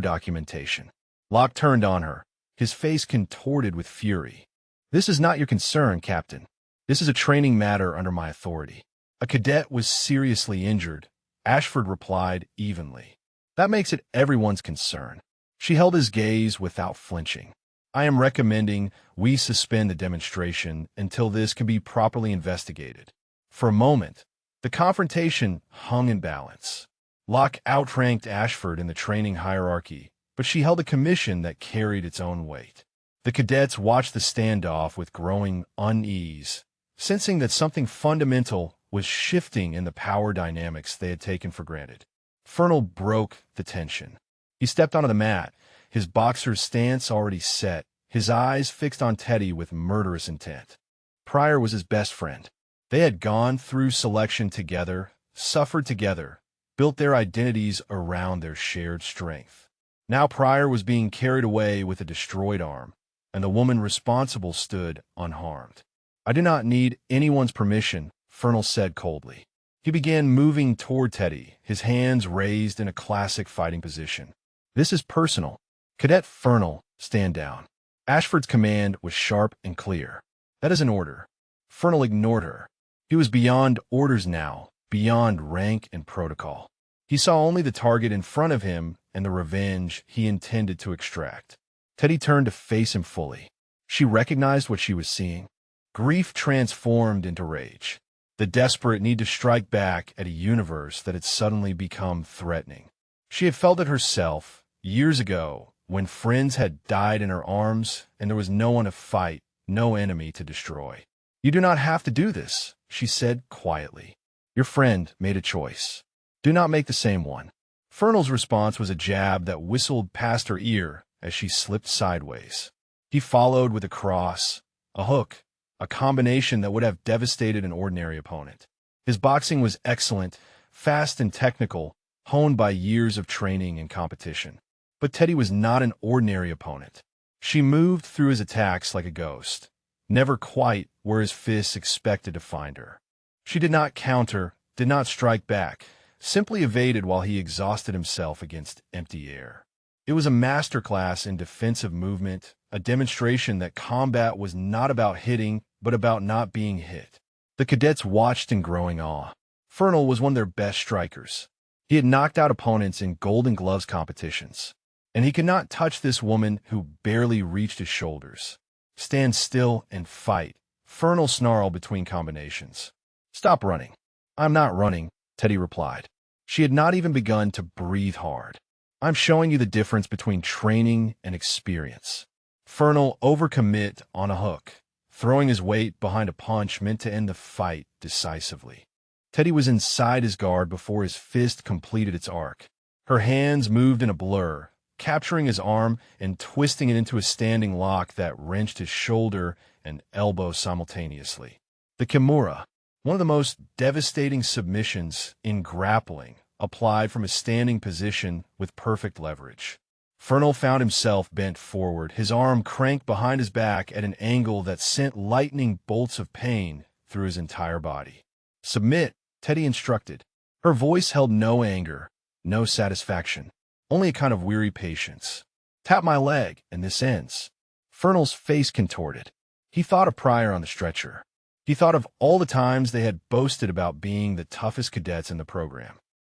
documentation." Locke turned on her, his face contorted with fury. "This is not your concern, Captain. This is a training matter under my authority." "A cadet was seriously injured," Ashford replied evenly. "That makes it everyone's concern." She held his gaze without flinching. I am recommending we suspend the demonstration until this can be properly investigated. For a moment, the confrontation hung in balance. Locke outranked Ashford in the training hierarchy, but she held a commission that carried its own weight. The cadets watched the standoff with growing unease, sensing that something fundamental was shifting in the power dynamics they had taken for granted. Fernal broke the tension. He stepped onto the mat, his boxer's stance already set, his eyes fixed on Teddy with murderous intent. Pryor was his best friend. They had gone through selection together, suffered together, built their identities around their shared strength. Now Pryor was being carried away with a destroyed arm, and the woman responsible stood unharmed. I do not need anyone's permission, Fernal said coldly. He began moving toward Teddy, his hands raised in a classic fighting position. This is personal. Cadet Fernal, stand down. Ashford's command was sharp and clear. That is an order. Fernal ignored her. He was beyond orders now, beyond rank and protocol. He saw only the target in front of him and the revenge he intended to extract. Teddy turned to face him fully. She recognized what she was seeing. Grief transformed into rage. The desperate need to strike back at a universe that had suddenly become threatening. She had felt it herself, years ago, when friends had died in her arms and there was no one to fight, no enemy to destroy. You do not have to do this, she said quietly. Your friend made a choice. Do not make the same one. Fernal's response was a jab that whistled past her ear as she slipped sideways. He followed with a cross, a hook, a combination that would have devastated an ordinary opponent. His boxing was excellent, fast and technical, honed by years of training and competition. But Teddy was not an ordinary opponent. She moved through his attacks like a ghost, never quite where his fists expected to find her. She did not counter, did not strike back, simply evaded while he exhausted himself against empty air. It was a masterclass in defensive movement, a demonstration that combat was not about hitting, but about not being hit. The cadets watched in growing awe. Fernal was one of their best strikers. He had knocked out opponents in Golden Gloves competitions, and he could not touch this woman who barely reached his shoulders. Stand still and fight, Fernal snarled between combinations. Stop running. I'm not running, Teddy replied. She had not even begun to breathe hard. I'm showing you the difference between training and experience. Fernal overcommit on a hook, throwing his weight behind a punch meant to end the fight decisively. Teddy was inside his guard before his fist completed its arc. Her hands moved in a blur, capturing his arm and twisting it into a standing lock that wrenched his shoulder and elbow simultaneously. The Kimura, one of the most devastating submissions in grappling, applied from a standing position with perfect leverage. Fernal found himself bent forward, his arm cranked behind his back at an angle that sent lightning bolts of pain through his entire body. Submit, Teddy instructed. Her voice held no anger, no satisfaction, only a kind of weary patience. Tap my leg, and this ends. Fernal's face contorted. He thought of Pryor on the stretcher. He thought of all the times they had boasted about being the toughest cadets in the program.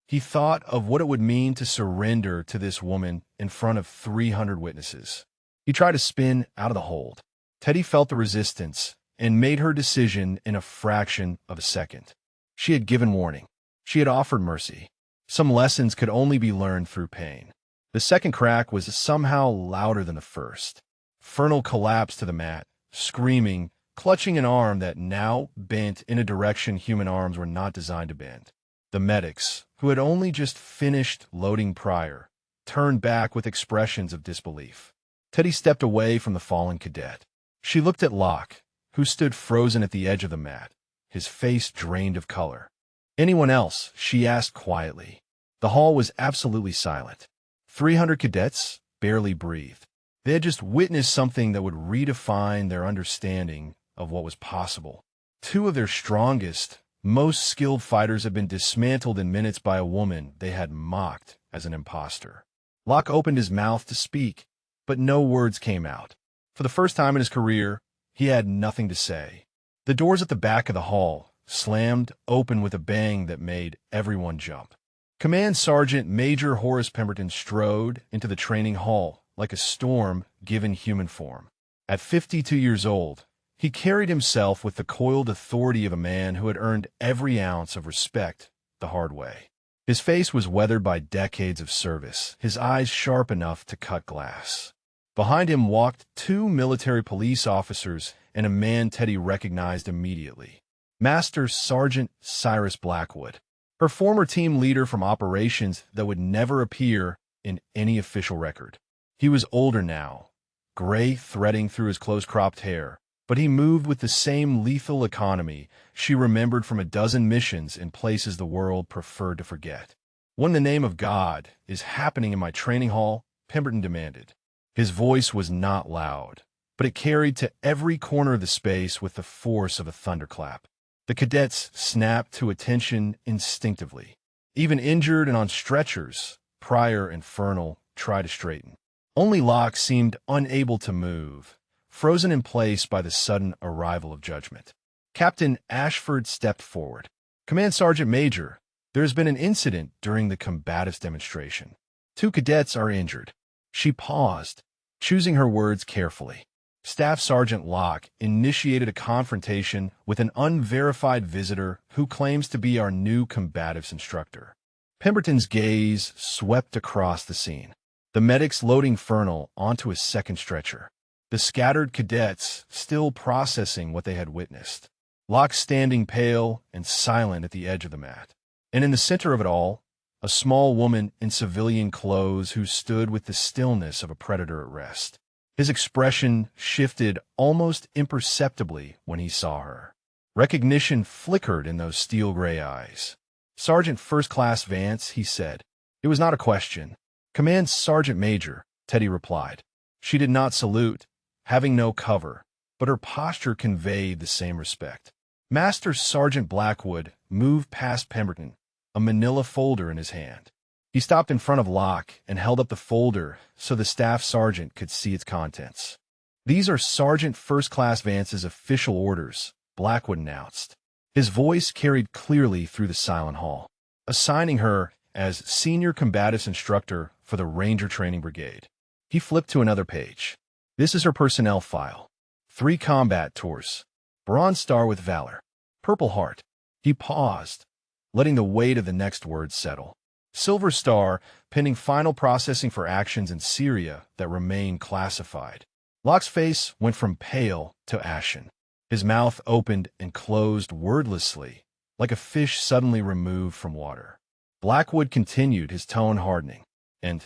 He thought of what it would mean to surrender to this woman in front of 300 witnesses. He tried to spin out of the hold. Teddy felt the resistance and made her decision in a fraction of a second. She had given warning. She had offered mercy. Some lessons could only be learned through pain. The second crack was somehow louder than the first. Fernal collapsed to the mat, screaming, clutching an arm that now bent in a direction human arms were not designed to bend. The medics, who had only just finished loading Pryor, turned back with expressions of disbelief. Teddy stepped away from the fallen cadet. She looked at Locke, who stood frozen at the edge of the mat, his face drained of color. Anyone else? She asked quietly. The hall was absolutely silent. 300 cadets barely breathed. They had just witnessed something that would redefine their understanding of what was possible. Two of their strongest, most skilled fighters had been dismantled in minutes by a woman they had mocked as an imposter. Locke opened his mouth to speak, but no words came out. For the first time in his career, he had nothing to say. The doors at the back of the hall slammed open with a bang that made everyone jump. Command Sergeant Major Horace Pemberton strode into the training hall like a storm given human form. At 52 years old, he carried himself with the coiled authority of a man who had earned every ounce of respect the hard way. His face was weathered by decades of service, his eyes sharp enough to cut glass. Behind him walked two military police officers and a man Teddy recognized immediately. Master Sergeant Cyrus Blackwood, her former team leader from operations that would never appear in any official record. He was older now, gray threading through his close-cropped hair, but he moved with the same lethal economy she remembered from a dozen missions in places the world preferred to forget. "What in the name of God is happening in my training hall?" Pemberton demanded. His voice was not loud, but it carried to every corner of the space with the force of a thunderclap. The cadets snapped to attention instinctively. Even injured and on stretchers, Pryor and Fernell tried to straighten. Only Locke seemed unable to move, frozen in place by the sudden arrival of judgment. Captain Ashford stepped forward. "Command Sergeant Major, there has been an incident during the combatives demonstration. 2 cadets are injured." She paused, choosing her words carefully. Staff Sergeant Locke initiated a confrontation with an unverified visitor who claims to be our new combatives instructor. Pemberton's gaze swept across the scene. The medics loading Fernell onto a second stretcher. The scattered cadets still processing what they had witnessed. Locke standing pale and silent at the edge of the mat. And in the center of it all, a small woman in civilian clothes who stood with the stillness of a predator at rest. His expression shifted almost imperceptibly when he saw her. Recognition flickered in those steel-gray eyes. "Sergeant First Class Vance," he said. It was not a question. "Command Sergeant Major," Teddy replied. She did not salute, having no cover, but her posture conveyed the same respect. Master Sergeant Blackwood moved past Pemberton, a manila folder in his hand. He stopped in front of Locke and held up the folder so the staff sergeant could see its contents. "These are Sergeant First Class Vance's official orders," Blackwood announced. His voice carried clearly through the silent hall, assigning her as Senior Combatives Instructor for the Ranger Training Brigade. He flipped to another page. "This is her personnel file. 3 combat tours. Bronze Star with Valor. Purple Heart." He paused, letting the weight of the next word settle. "Silver Star, pending final processing for actions in Syria that remain classified." Locke's face went from pale to ashen. His mouth opened and closed wordlessly, like a fish suddenly removed from water. Blackwood continued, his tone hardening. "And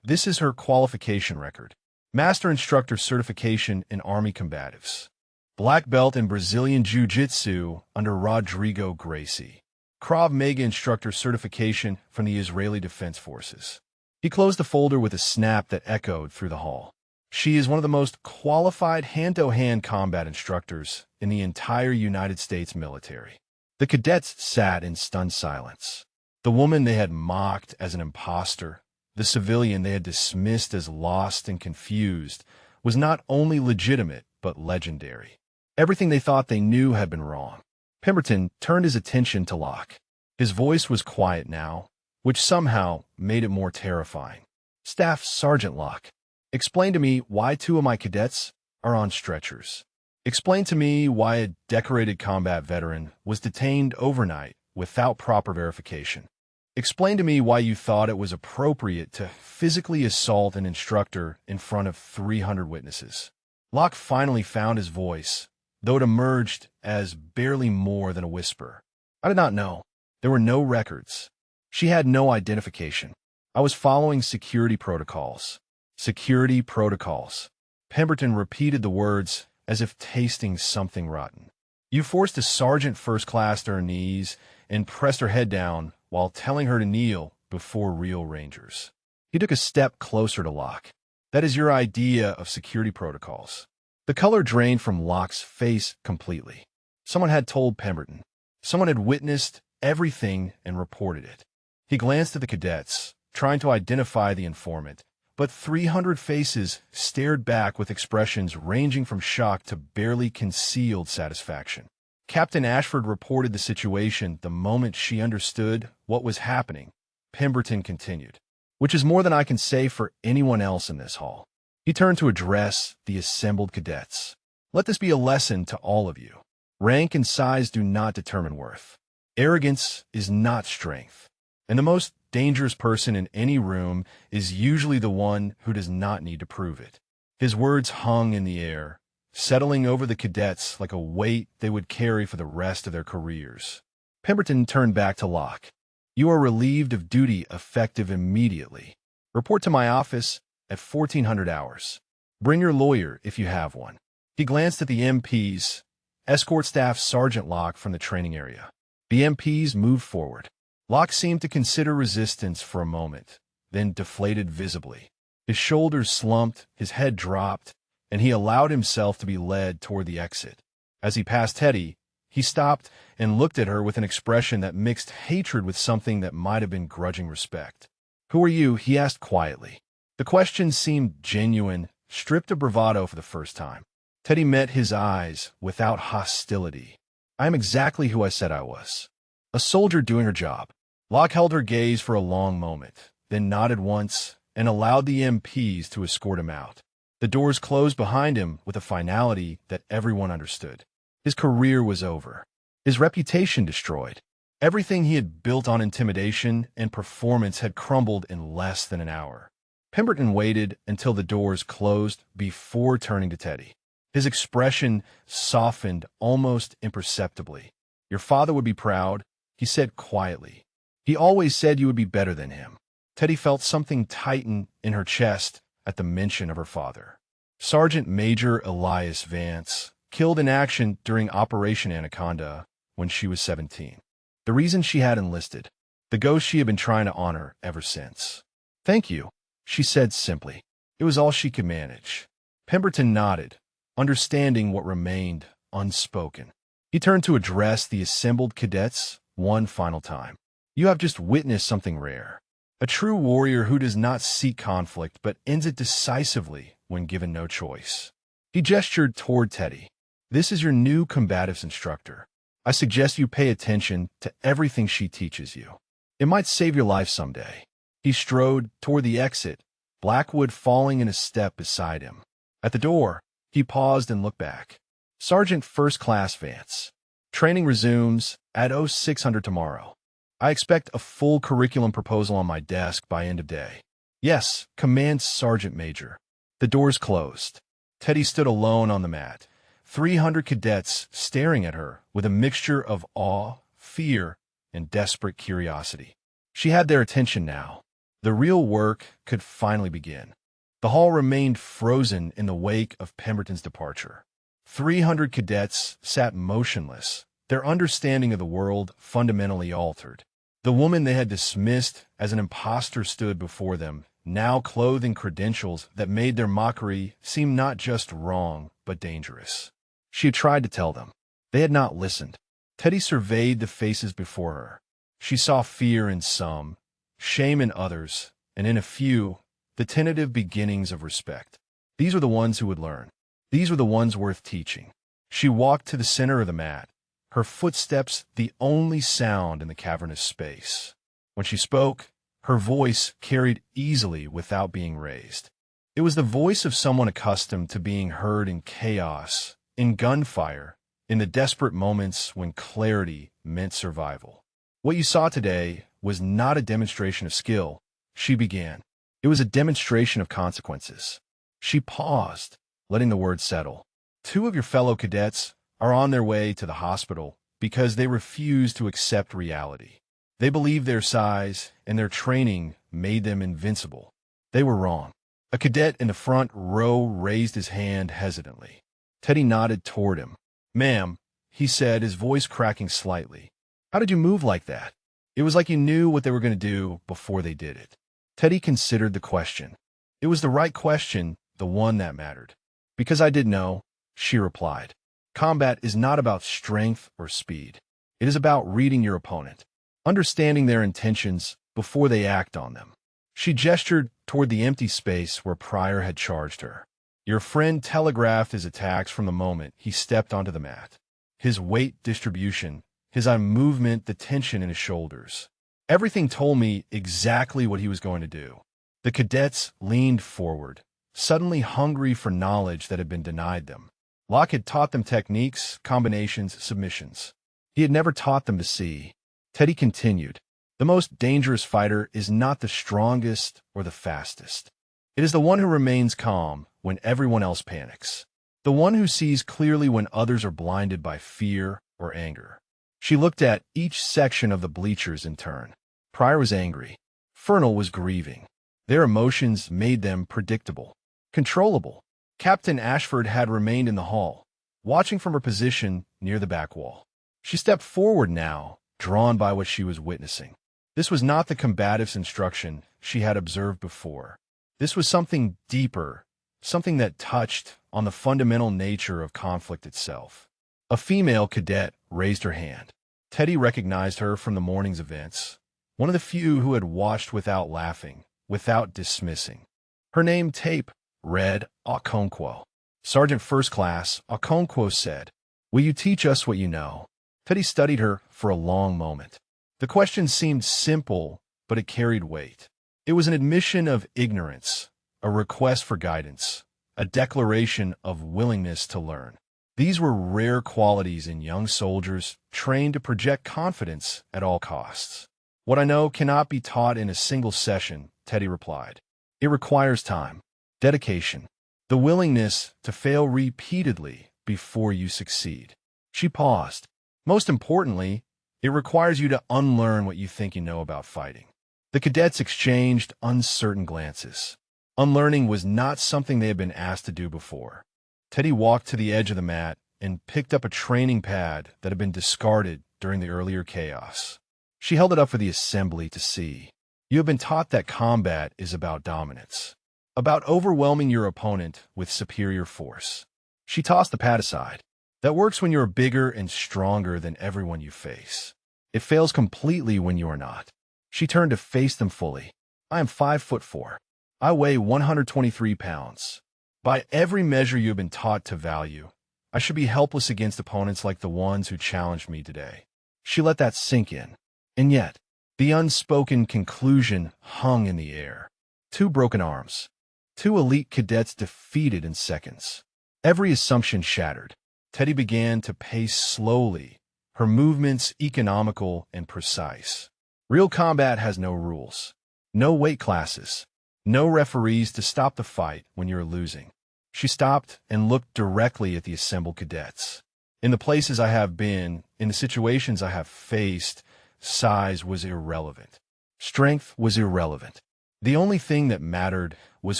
this is her qualification record. Master Instructor Certification in Army Combatives. Black Belt in Brazilian Jiu-Jitsu under Rodrigo Gracie. Krav Maga Instructor Certification from the Israeli Defense Forces." He closed the folder with a snap that echoed through the hall. "She is one of the most qualified hand-to-hand combat instructors in the entire United States military." The cadets sat in stunned silence. The woman they had mocked as an imposter, the civilian they had dismissed as lost and confused, was not only legitimate but legendary. Everything they thought they knew had been wrong. Pemberton turned his attention to Locke. His voice was quiet now, which somehow made it more terrifying. "Staff Sergeant Locke, explain to me why 2 of my cadets are on stretchers. Explain to me why a decorated combat veteran was detained overnight without proper verification. Explain to me why you thought it was appropriate to physically assault an instructor in front of 300 witnesses." Locke finally found his voice, though it emerged as barely more than a whisper. "I did not know. There were no records. She had no identification. I was following security protocols." "Security protocols." Pemberton repeated the words as if tasting something rotten. "You forced a sergeant first class to her knees and pressed her head down while telling her to kneel before real Rangers." He took a step closer to Locke. "That is your idea of security protocols." The color drained from Locke's face completely. Someone had told Pemberton. Someone had witnessed everything and reported it. He glanced at the cadets, trying to identify the informant, but 300 faces stared back with expressions ranging from shock to barely concealed satisfaction. Captain Ashford reported the situation the moment she understood what was happening. Pemberton continued, "Which is more than I can say for anyone else in this hall. He turned to address the assembled cadets. Let this be a lesson to all of you. Rank and size do not determine worth. Arrogance is not strength. And the most dangerous person in any room is usually the one who does not need to prove it. His words hung in the air, settling over the cadets like a weight they would carry for the rest of their careers. Pemberton turned back to Locke. You are relieved of duty effective immediately. Report to my office at 1400 hours. Bring your lawyer if you have one. He glanced at the MPs, escort staff Sergeant Locke from the training area. The MPs moved forward. Locke seemed to consider resistance for a moment, then deflated visibly. His shoulders slumped, his head dropped, and he allowed himself to be led toward the exit. As he passed Teddy, he stopped and looked at her with an expression that mixed hatred with something that might have been grudging respect. Who are you? He asked quietly. The question seemed genuine, stripped of bravado for the first time. Teddy met his eyes without hostility. I am exactly who I said I was. A soldier doing her job. Locke held her gaze for a long moment, then nodded once and allowed the MPs to escort him out. The doors closed behind him with a finality that everyone understood. His career was over. His reputation destroyed. Everything he had built on intimidation and performance had crumbled in less than an hour. Pemberton waited until the doors closed before turning to Teddy. His expression softened almost imperceptibly. Your father would be proud, he said quietly. He always said you would be better than him. Teddy felt something tighten in her chest at the mention of her father. Sergeant Major Elias Vance, killed in action during Operation Anaconda when she was 17. The reason she had enlisted. The ghost she had been trying to honor ever since. Thank you, she said simply. It was all she could manage. Pemberton nodded, understanding what remained unspoken. He turned to address the assembled cadets one final time. You have just witnessed something rare. A true warrior who does not seek conflict but ends it decisively when given no choice. He gestured toward Teddy. This is your new combatives instructor. I suggest you pay attention to everything she teaches you. It might save your life someday. He strode toward the exit, Blackwood falling in a step beside him. At the door, he paused and looked back. Sergeant First Class Vance. Training resumes at 0600 tomorrow. I expect a full curriculum proposal on my desk by end of day. Yes, Command Sergeant Major. The doors closed. Teddy stood alone on the mat, 300 cadets staring at her with a mixture of awe, fear, and desperate curiosity. She had their attention now. The real work could finally begin. The hall remained frozen in the wake of Pemberton's departure. 300 cadets sat motionless, their understanding of the world fundamentally altered. The woman they had dismissed as an imposter stood before them, now clothed in credentials that made their mockery seem not just wrong, but dangerous. She had tried to tell them. They had not listened. Teddy surveyed the faces before her. She saw fear in some, shame in others, and in a few, the tentative beginnings of respect. These were the ones who would learn. These were the ones worth teaching. She walked to the center of the mat, her footsteps the only sound in the cavernous space. When she spoke, her voice carried easily without being raised. It was the voice of someone accustomed to being heard in chaos, in gunfire, in the desperate moments when clarity meant survival. What you saw today was not a demonstration of skill, she began. It was a demonstration of consequences. She paused, letting the words settle. 2 of your fellow cadets are on their way to the hospital because they refuse to accept reality. They believe their size and their training made them invincible. They were wrong. A cadet in the front row raised his hand hesitantly. Teddy nodded toward him. Ma'am, he said, his voice cracking slightly. How did you move like that? It was like you knew what they were going to do before they did it. Teddy considered the question. It was the right question, the one that mattered. Because I did know, she replied. Combat is not about strength or speed. It is about reading your opponent, understanding their intentions before they act on them. She gestured toward the empty space where Pryor had charged her. Your friend telegraphed his attacks from the moment he stepped onto the mat. His weight distribution, his eye movement, the tension in his shoulders. Everything told me exactly what he was going to do. The cadets leaned forward, suddenly hungry for knowledge that had been denied them. Locke had taught them techniques, combinations, submissions. He had never taught them to see. Teddy continued, "The most dangerous fighter is not the strongest or the fastest. It is the one who remains calm when everyone else panics. The one who sees clearly when others are blinded by fear or anger." She looked at each section of the bleachers in turn. Pryor was angry. Fernell was grieving. Their emotions made them predictable, controllable. Captain Ashford had remained in the hall, watching from her position near the back wall. She stepped forward now, drawn by what she was witnessing. This was not the combative's instruction she had observed before. This was something deeper, something that touched on the fundamental nature of conflict itself. A female cadet raised her hand. Teddy recognized her from the morning's events, one of the few who had watched without laughing, without dismissing. Her name tape read Okonkwo. Sergeant First Class Okonkwo said, "Will you teach us what you know?" Teddy studied her for a long moment. The question seemed simple, but it carried weight. It was an admission of ignorance, a request for guidance, a declaration of willingness to learn. These were rare qualities in young soldiers trained to project confidence at all costs. "What I know cannot be taught in a single session," Teddy replied. "It requires time, dedication, the willingness to fail repeatedly before you succeed." She paused. "Most importantly, it requires you to unlearn what you think you know about fighting." The cadets exchanged uncertain glances. Unlearning was not something they had been asked to do before. Teddy walked to the edge of the mat and picked up a training pad that had been discarded during the earlier chaos. She held it up for the assembly to see. "You have been taught that combat is about dominance, about overwhelming your opponent with superior force." She tossed the pad aside. "That works when you are bigger and stronger than everyone you face. It fails completely when you are not." She turned to face them fully. "I am 5'4". I weigh 123 pounds. By every measure you have been taught to value, I should be helpless against opponents like the ones who challenged me today." She let that sink in. And yet, the unspoken conclusion hung in the air. 2 broken arms. 2 elite cadets defeated in seconds. Every assumption shattered. Teddy began to pace slowly, her movements economical and precise. Real combat has no rules, no weight classes, no referees to stop the fight when you're losing. She stopped and looked directly at the assembled cadets. "In the places I have been, in the situations I have faced, size was irrelevant. Strength was irrelevant. The only thing that mattered was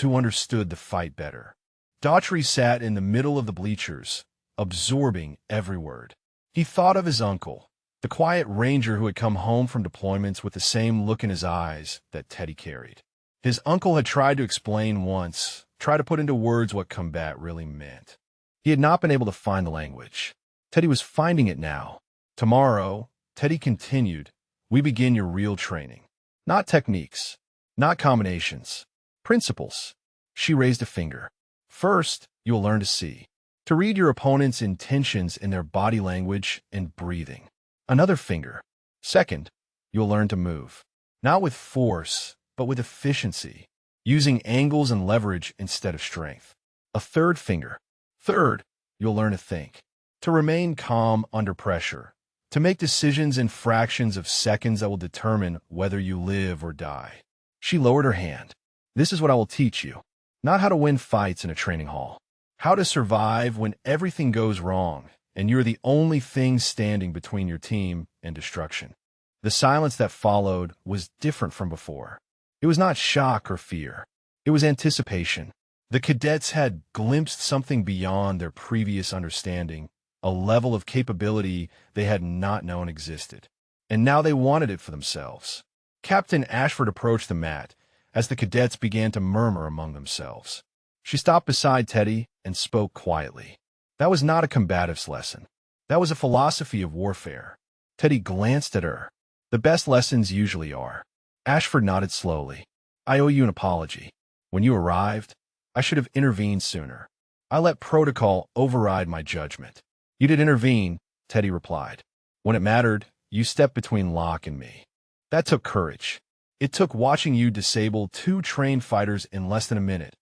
who understood the fight better." Daughtry sat in the middle of the bleachers, absorbing every word. He thought of his uncle, the quiet ranger who had come home from deployments with the same look in his eyes that Teddy carried. His uncle had tried to explain once, tried to put into words what combat really meant. He had not been able to find the language. Teddy was finding it now. "Tomorrow," Teddy continued, "we begin your real training. Not techniques, not combinations, principles." She raised a finger. "First, you'll learn to see, to read your opponent's intentions in their body language and breathing. Another finger. Second, you'll learn to move, not with force, but with efficiency, using angles and leverage instead of strength. A third finger. Third, you'll learn to think, to remain calm under pressure, to make decisions in fractions of seconds that will determine whether you live or die." She lowered her hand. "This is what I will teach you. Not how to win fights in a training hall. How to survive when everything goes wrong and you're the only thing standing between your team and destruction." The silence that followed was different from before. It was not shock or fear. It was anticipation. The cadets had glimpsed something beyond their previous understanding, a level of capability they had not known existed. And now they wanted it for themselves. Captain Ashford approached the mat as the cadets began to murmur among themselves. She stopped beside Teddy and spoke quietly. That was not a combative's lesson. That was a philosophy of warfare. Teddy glanced at her. The best lessons usually are. Ashford nodded slowly. "I owe you an apology. When you arrived, I should have intervened sooner. I let protocol override my judgment." "You did intervene," Teddy replied. "When it mattered, you stepped between Locke and me. That took courage. It took watching you disable 2 trained fighters in less than a minute,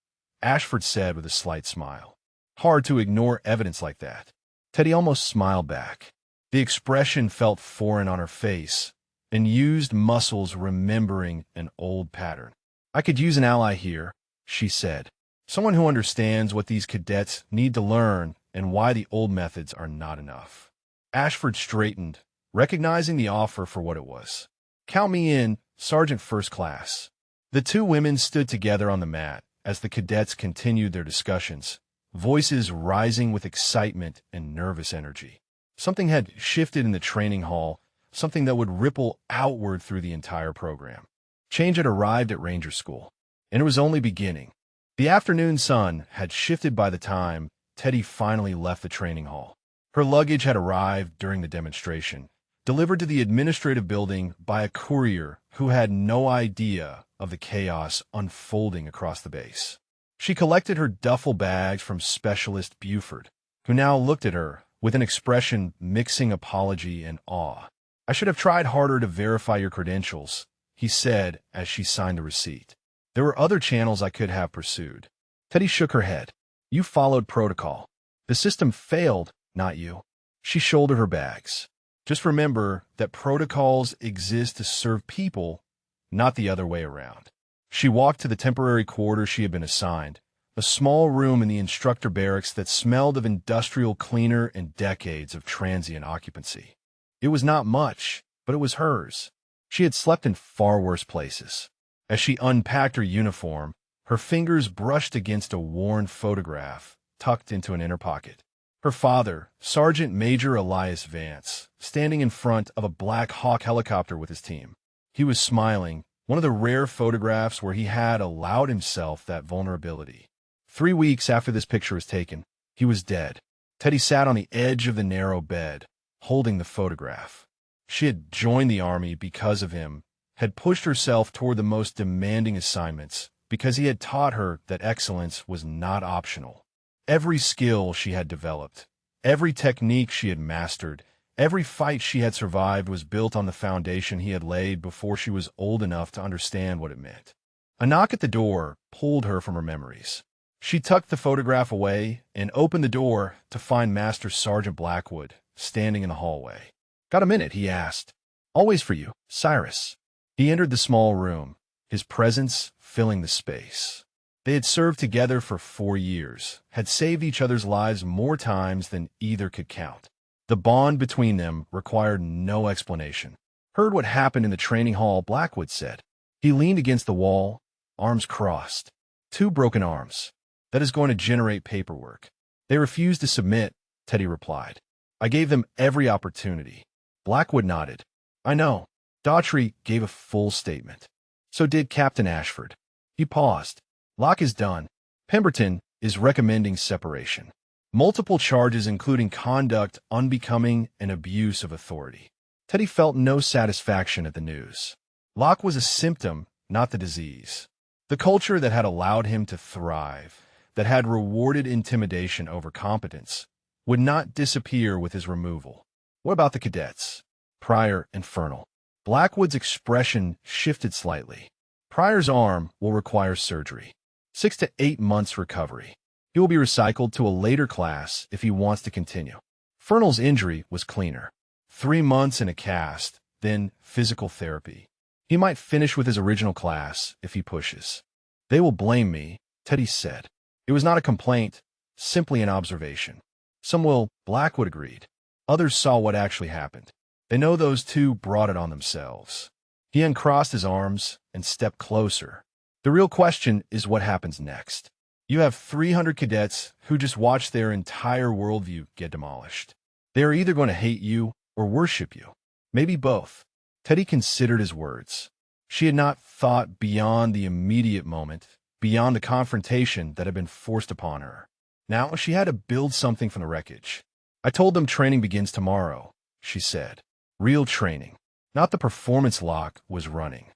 Ashford said with a slight smile. Hard to ignore evidence like that. Teddy almost smiled back. The expression felt foreign on her face, and used muscles remembering an old pattern. I could use an ally here, she said. Someone who understands what these cadets need to learn and why the old methods are not enough. Ashford straightened, recognizing the offer for what it was. Count me in, Sergeant First Class. The two women stood together on the mat as the cadets continued their discussions, voices rising with excitement and nervous energy. Something had shifted in the training hall, something that would ripple outward through the entire program. Change had arrived at Ranger School, and it was only beginning. The afternoon sun had shifted by the time Teddy finally left the training hall. Her luggage had arrived during the demonstration, delivered to the administrative building by a courier who had no idea of the chaos unfolding across the base. She collected her duffel bags from Specialist Buford, who now looked at her with an expression mixing apology and awe. I should have tried harder to verify your credentials, he said as she signed the receipt. There were other channels I could have pursued. Teddy shook her head. You followed protocol. The system failed, not you. She shouldered her bags. Just remember that protocols exist to serve people, not the other way around. She walked to the temporary quarters she had been assigned, a small room in the instructor barracks that smelled of industrial cleaner and decades of transient occupancy. It was not much, but it was hers. She had slept in far worse places. As she unpacked her uniform, her fingers brushed against a worn photograph tucked into an inner pocket. Her father, Sergeant Major Elias Vance, standing in front of a Black Hawk helicopter with his team. He was smiling, one of the rare photographs where he had allowed himself that vulnerability. 3 weeks after this picture was taken, he was dead. Teddy sat on the edge of the narrow bed, holding the photograph. She had joined the Army because of him, had pushed herself toward the most demanding assignments because he had taught her that excellence was not optional. Every skill she had developed, every technique she had mastered, every fight she had survived was built on the foundation he had laid before she was old enough to understand what it meant. A knock at the door pulled her from her memories. She tucked the photograph away and opened the door to find Master Sergeant Blackwood standing in the hallway. Got a minute? He asked. Always for you, Cyrus. He entered the small room, his presence filling the space. They had served together for 4 years, had saved each other's lives more times than either could count. The bond between them required no explanation. Heard what happened in the training hall, Blackwood said. He leaned against the wall, arms crossed. 2 broken arms. That is going to generate paperwork. They refused to submit, Teddy replied. I gave them every opportunity. Blackwood nodded. I know. Daughtry gave a full statement. So did Captain Ashford. He paused. Locke is done. Pemberton is recommending separation. Multiple charges including conduct unbecoming and abuse of authority. Teddy felt no satisfaction at the news. Locke was a symptom, not the disease. The culture that had allowed him to thrive, that had rewarded intimidation over competence, would not disappear with his removal. What about the cadets? Pryor and Fernald. Blackwood's expression shifted slightly. Pryor's arm will require surgery. 6 to 8 months recovery. He will be recycled to a later class if he wants to continue. Fernald's injury was cleaner. 3 months in a cast, then physical therapy. He might finish with his original class if he pushes. They will blame me, Teddy said. It was not a complaint, simply an observation. Some will, Blackwood agreed. Others saw what actually happened. They know those two brought it on themselves. He uncrossed his arms and stepped closer. The real question is what happens next. You have 300 cadets who just watched their entire worldview get demolished. They are either going to hate you or worship you. Maybe both. Teddy considered his words. She had not thought beyond the immediate moment, beyond the confrontation that had been forced upon her. Now she had to build something from the wreckage. I told them training begins tomorrow, she said. Real training. Not the performance Locke was running.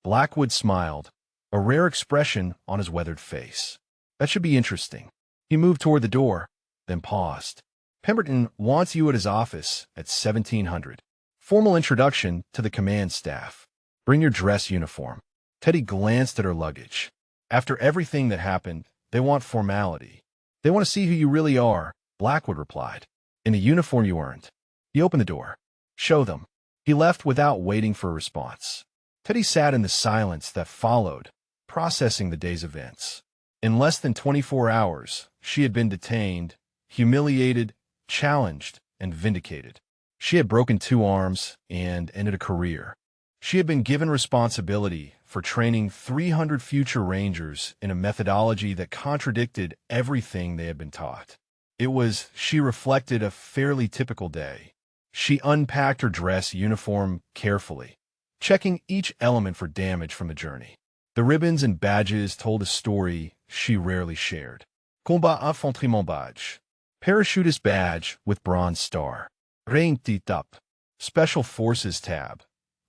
Blackwood smiled, a rare expression on his weathered face. That should be interesting. He moved toward the door, then paused. Pemberton wants you at his office at 1700. Formal introduction to the command staff. Bring your dress uniform. Teddy glanced at her luggage. After everything that happened, They want formality. They want to see who you really are, Blackwood replied. In a uniform you earned. He opened the door. Show them. He left without waiting for a response. Teddy sat in the silence that followed, processing the day's events. In less than 24 hours, she had been detained, humiliated, challenged, and vindicated. She had broken 2 arms and ended a career. She had been given responsibility for training 300 future Rangers in a methodology that contradicted everything they had been taught. She reflected a fairly typical day. She unpacked her dress uniform carefully, checking each element for damage from the journey. The ribbons and badges told a story she rarely shared. Combat Infantryman Badge. Parachutist badge with bronze star. Rank Up. Special Forces tab.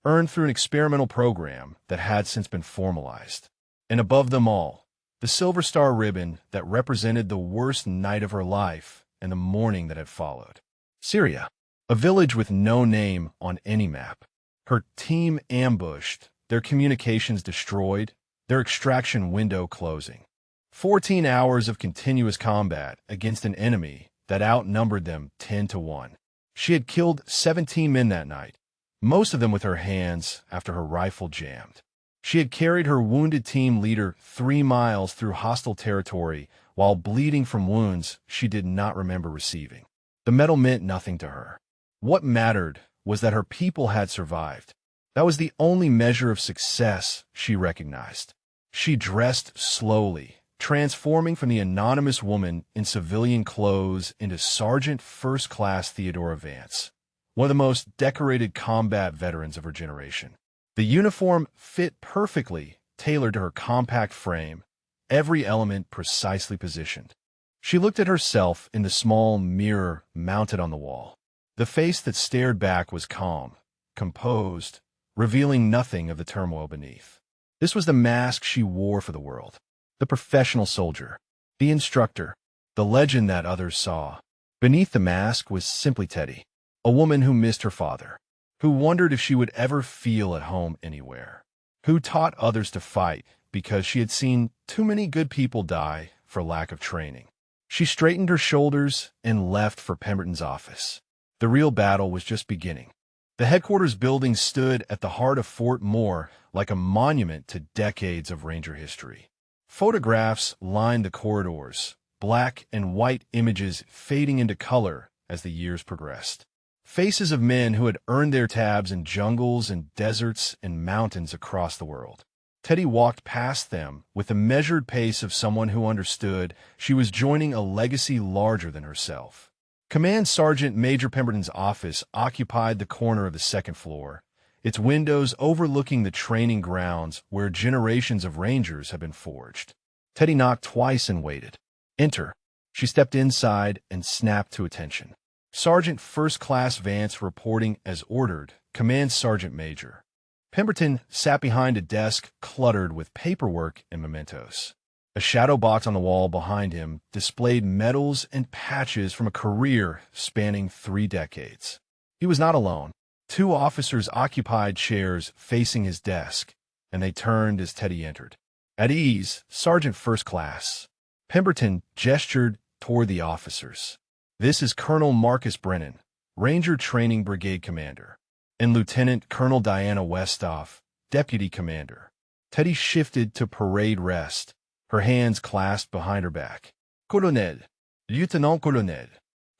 Earned through an experimental program that had since been formalized. And above them all, the Silver Star ribbon that represented the worst night of her life and the morning that had followed. Syria, a village with no name on any map. Her team ambushed, their communications destroyed, their extraction window closing. 14 hours of continuous combat against an enemy that outnumbered them 10-1. She had killed 17 men that night, most of them with her hands after her rifle jammed. She had carried her wounded team leader 3 miles through hostile territory while bleeding from wounds she did not remember receiving. The medal meant nothing to her. What mattered was that her people had survived. That was the only measure of success she recognized. She dressed slowly, transforming from the anonymous woman in civilian clothes into Sergeant First Class Theodora Vance, one of the most decorated combat veterans of her generation. The uniform fit perfectly, tailored to her compact frame, every element precisely positioned. She looked at herself in the small mirror mounted on the wall. The face that stared back was calm, composed, revealing nothing of the turmoil beneath. This was the mask she wore for the world. The professional soldier, the instructor, the legend that others saw. Beneath the mask was simply Teddy, a woman who missed her father, who wondered if she would ever feel at home anywhere, who taught others to fight because she had seen too many good people die for lack of training. She straightened her shoulders and left for Pemberton's office. The real battle was just beginning. The headquarters building stood at the heart of Fort Moore like a monument to decades of Ranger history. Photographs lined the corridors, black and white images fading into color as the years progressed. Faces of men who had earned their tabs in jungles and deserts and mountains across the world. Teddy walked past them with the measured pace of someone who understood she was joining a legacy larger than herself. Command Sergeant Major Pemberton's office occupied the corner of the 2nd floor, its windows overlooking the training grounds where generations of Rangers had been forged. Teddy knocked twice and waited. Enter. She stepped inside and snapped to attention. Sergeant First Class Vance reporting as ordered, Command Sergeant Major. Pemberton sat behind a desk cluttered with paperwork and mementos. A shadow box on the wall behind him displayed medals and patches from a career spanning 3 decades. He was not alone. 2 officers occupied chairs facing his desk, and they turned as Teddy entered. At ease, Sergeant First Class. Pemberton gestured toward the officers. This is Colonel Marcus Brennan, Ranger Training Brigade Commander, and Lieutenant Colonel Diana Westoff, Deputy Commander. Teddy shifted to parade rest, her hands clasped behind her back. Colonel, Lieutenant Colonel.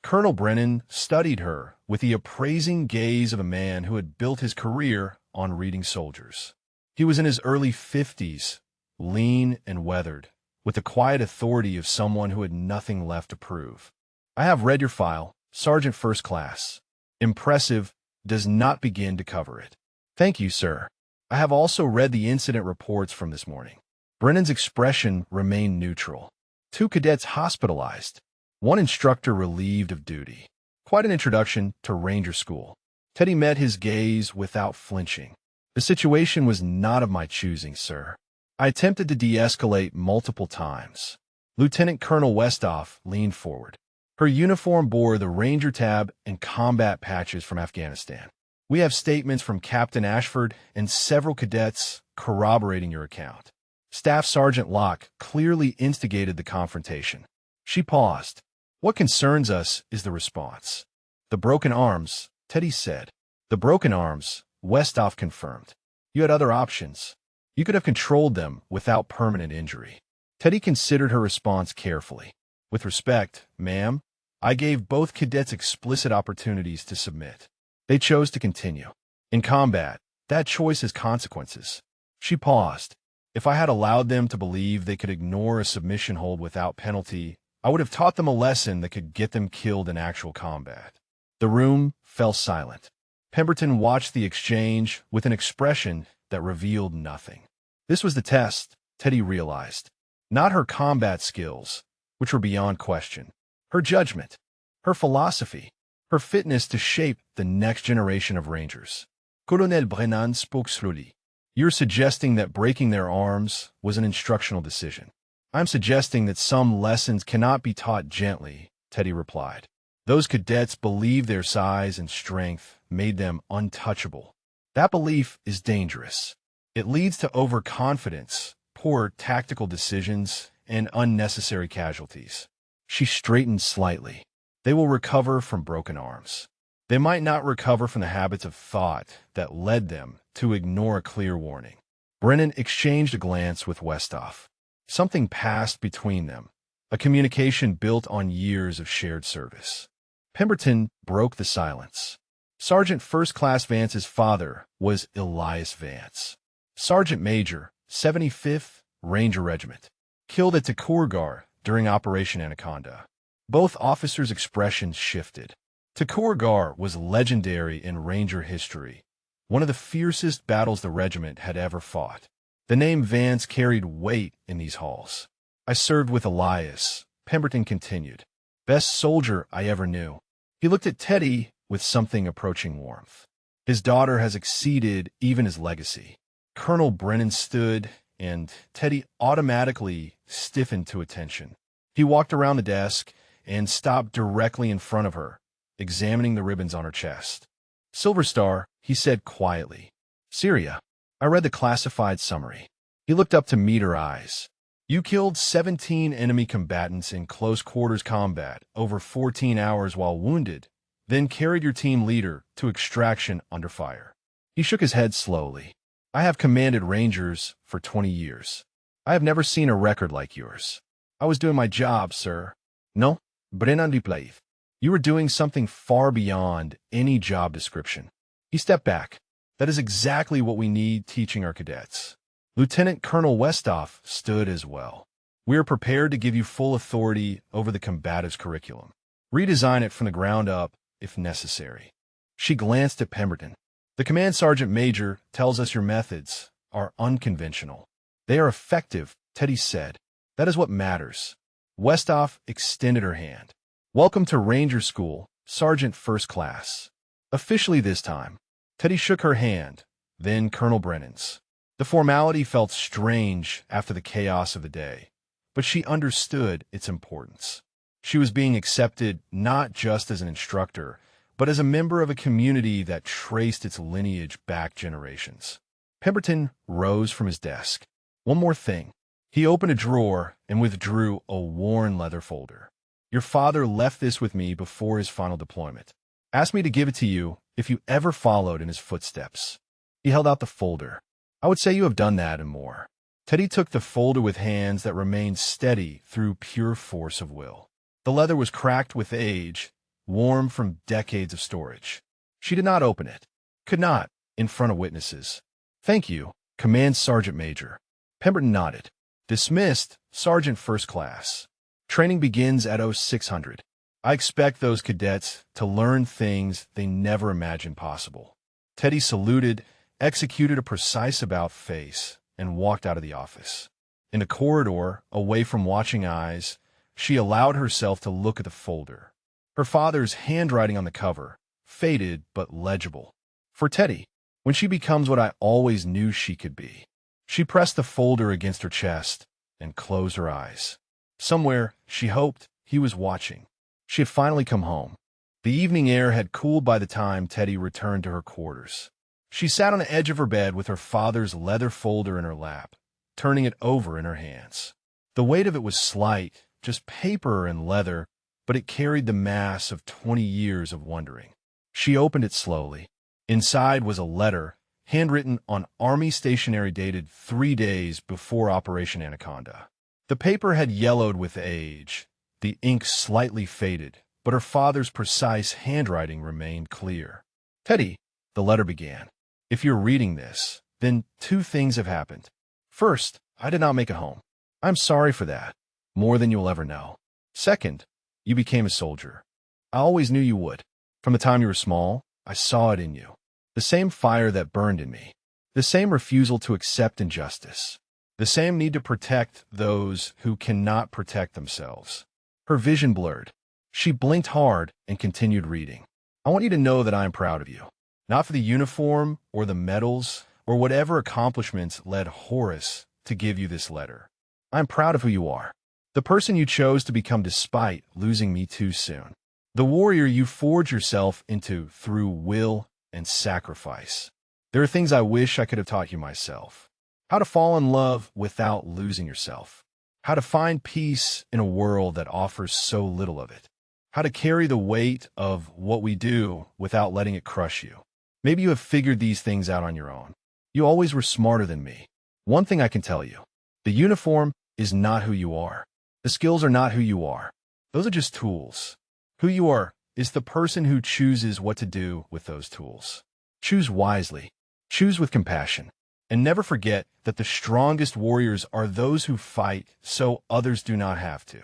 Colonel Brennan studied her with the appraising gaze of a man who had built his career on reading soldiers. He was in his early 50s, lean and weathered, with the quiet authority of someone who had nothing left to prove. I have read your file, Sergeant First Class. Impressive does not begin to cover it. Thank you, sir. I have also read the incident reports from this morning. Brennan's expression remained neutral. 2 cadets hospitalized. 1 instructor relieved of duty. Quite an introduction to Ranger School. Teddy met his gaze without flinching. The situation was not of my choosing, sir. I attempted to de-escalate multiple times. Lieutenant Colonel Westoff leaned forward. Her uniform bore the Ranger tab and combat patches from Afghanistan. We have statements from Captain Ashford and several cadets corroborating your account. Staff Sergeant Locke clearly instigated the confrontation. She paused. What concerns us is the response. The broken arms, Teddy said. The broken arms, Westhoff confirmed. You had other options. You could have controlled them without permanent injury. Teddy considered her response carefully. With respect, ma'am, I gave both cadets explicit opportunities to submit. They chose to continue. In combat, that choice has consequences. She paused. If I had allowed them to believe they could ignore a submission hold without penalty, I would have taught them a lesson that could get them killed in actual combat. The room fell silent. Pemberton watched the exchange with an expression that revealed nothing. This was the test, Teddy realized. Not her combat skills, which were beyond question. Her judgment, her philosophy, her fitness to shape the next generation of Rangers. Colonel Brennan spoke slowly. You're suggesting that breaking their arms was an instructional decision. I'm suggesting that some lessons cannot be taught gently, Teddy replied. Those cadets believe their size and strength made them untouchable. That belief is dangerous. It leads to overconfidence, poor tactical decisions, and unnecessary casualties. She straightened slightly. They will recover from broken arms. They might not recover from the habits of thought that led them to ignore a clear warning. Brennan exchanged a glance with Westhoff. Something passed between them, a communication built on years of shared service. Pemberton broke the silence. Sergeant First Class Vance's father was Elias Vance, Sergeant Major, 75th Ranger Regiment, killed at Takurgar during Operation Anaconda. Both officers' expressions shifted. Takurgar was legendary in Ranger history, one of the fiercest battles the regiment had ever fought. The name Vance carried weight in these halls. I served with Elias, Pemberton continued. Best soldier I ever knew. He looked at Teddy with something approaching warmth. His daughter has exceeded even his legacy. Colonel Brennan stood, and Teddy automatically stiffened to attention. He walked around the desk and stopped directly in front of her, examining the ribbons on her chest. Silver Star, he said quietly. Syria. I read the classified summary. He looked up to meet her eyes. You killed 17 enemy combatants in close-quarters combat over 14 hours while wounded, then carried your team leader to extraction under fire. He shook his head slowly. I have commanded Rangers for 20 years. I have never seen a record like yours. I was doing my job, sir. No, Brennan replied. You were doing something far beyond any job description. He stepped back. That is exactly what we need teaching our cadets. Lieutenant Colonel Westhoff stood as well. We are prepared to give you full authority over the combatives curriculum. Redesign it from the ground up if necessary. She glanced at Pemberton. The command sergeant major tells us your methods are unconventional. They are effective, Teddy said. That is what matters. Westhoff extended her hand. Welcome to Ranger School, Sergeant First Class. Officially this time. Teddy shook her hand, then Colonel Brennan's. The formality felt strange after the chaos of the day, but she understood its importance. She was being accepted not just as an instructor, but as a member of a community that traced its lineage back generations. Pemberton rose from his desk. One more thing. He opened a drawer and withdrew a worn leather folder. Your father left this with me before his final deployment. Asked me to give it to you if you ever followed in his footsteps. He held out the folder. I would say you have done that and more. Teddy took the folder with hands that remained steady through pure force of will. The leather was cracked with age, warm from decades of storage. She did not open it. Could not, in front of witnesses. Thank you, Command Sergeant Major. Pemberton nodded. Dismissed, Sergeant First Class. Training begins at 0600. I expect those cadets to learn things they never imagined possible. Teddy saluted, executed a precise about-face, and walked out of the office. In the corridor, away from watching eyes, she allowed herself to look at the folder. Her father's handwriting on the cover, faded but legible. For Teddy, when she becomes what I always knew she could be. She pressed the folder against her chest and closed her eyes. Somewhere, she hoped, he was watching. She had finally come home. The evening air had cooled by the time Teddy returned to her quarters. She sat on the edge of her bed with her father's leather folder in her lap, turning it over in her hands. The weight of it was slight, just paper and leather, but it carried the mass of 20 years of wondering. She opened it slowly. Inside was a letter, handwritten on army stationery dated 3 days before Operation Anaconda. The paper had yellowed with age, the ink slightly faded, but her father's precise handwriting remained clear. "Teddy," the letter began, "if you're reading this, then 2 things have happened. First, I did not make a home. I'm sorry for that, more than you'll ever know. Second, you became a soldier. I always knew you would. From the time you were small, I saw it in you. The same fire that burned in me. The same refusal to accept injustice. The same need to protect those who cannot protect themselves." Her vision blurred. She blinked hard and continued reading. "I want you to know that I am proud of you. Not for the uniform or the medals or whatever accomplishments led Horace to give you this letter. I am proud of who you are. The person you chose to become despite losing me too soon. The warrior you forged yourself into through will and sacrifice. There are things I wish I could have taught you myself. How to fall in love without losing yourself. How to find peace in a world that offers so little of it. How to carry the weight of what we do without letting it crush you. Maybe you have figured these things out on your own. You always were smarter than me. One thing I can tell you. The uniform is not who you are. The skills are not who you are. Those are just tools. Who you are is the person who chooses what to do with those tools. Choose wisely. Choose with compassion. And never forget that the strongest warriors are those who fight so others do not have to.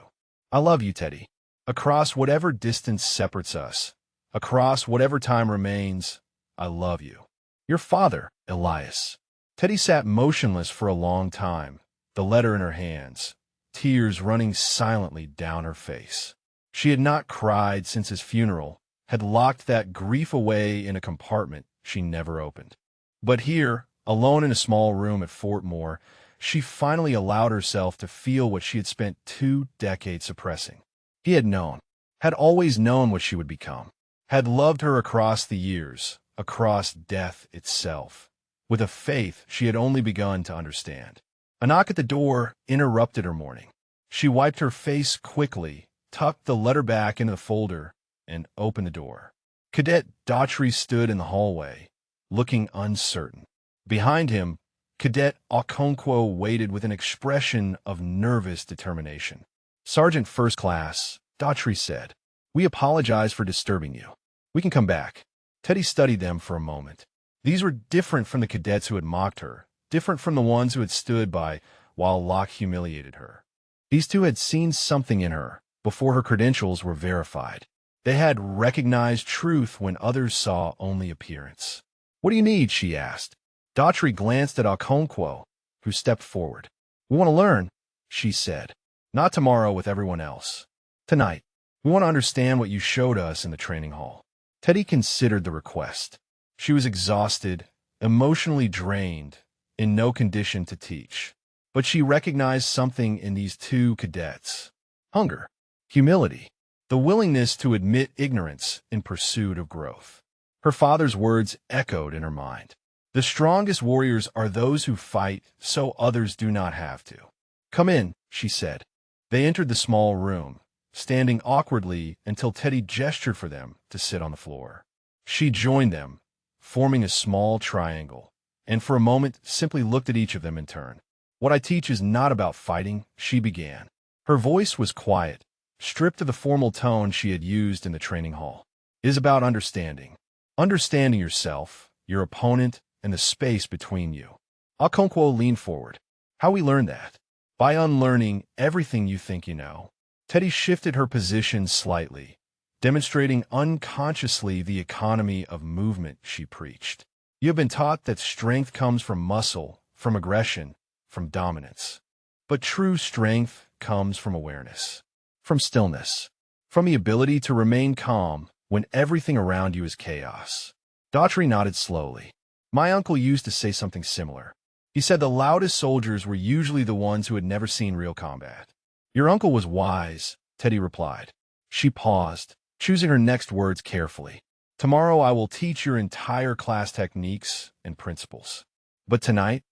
I love you, Teddy. Across whatever distance separates us, across whatever time remains, I love you. Your father, Elias." Teddy sat motionless for a long time, the letter in her hands, tears running silently down her face. She had not cried since his funeral, had locked that grief away in a compartment she never opened. But here, alone in a small room at Fort Moore, she finally allowed herself to feel what she had spent 2 decades suppressing. He had known, had always known what she would become, had loved her across the years, across death itself, with a faith she had only begun to understand. A knock at the door interrupted her morning. She wiped her face quickly, tucked the letter back into the folder, and opened the door. Cadet Daughtry stood in the hallway, looking uncertain. Behind him, Cadet Okonkwo waited with an expression of nervous determination. "Sergeant First Class," Daughtry said, "we apologize for disturbing you. We can come back." Teddy studied them for a moment. These were different from the cadets who had mocked her, different from the ones who had stood by while Locke humiliated her. These 2 had seen something in her before her credentials were verified. They had recognized truth when others saw only appearance. "What do you need?" she asked. Daughtry glanced at Okonkwo, who stepped forward. "We want to learn," she said. "Not tomorrow with everyone else. Tonight. We want to understand what you showed us in the training hall." Teddy considered the request. She was exhausted, emotionally drained, in no condition to teach. But she recognized something in these 2 cadets. Hunger, humility, the willingness to admit ignorance in pursuit of growth. Her father's words echoed in her mind. The strongest warriors are those who fight so others do not have to. "Come in," she said. They entered the small room, standing awkwardly until Teddy gestured for them to sit on the floor. She joined them, forming a small triangle, and for a moment simply looked at each of them in turn. "What I teach is not about fighting," she began. Her voice was quiet, stripped of the formal tone she had used in the training hall. "It is about understanding. Understanding yourself, your opponent, and the space between you." Okonkwo leaned forward. "How we learn that?" "By unlearning everything you think you know." Teddy shifted her position slightly, demonstrating unconsciously the economy of movement she preached. "You have been taught that strength comes from muscle, from aggression, from dominance. But true strength comes from awareness, from stillness, from the ability to remain calm when everything around you is chaos." Daughtry nodded slowly. "My uncle used to say something similar. He said the loudest soldiers were usually the ones who had never seen real combat." "Your uncle was wise," Teddy replied. She paused, choosing her next words carefully. "Tomorrow I will teach your entire class techniques and principles. But tonight,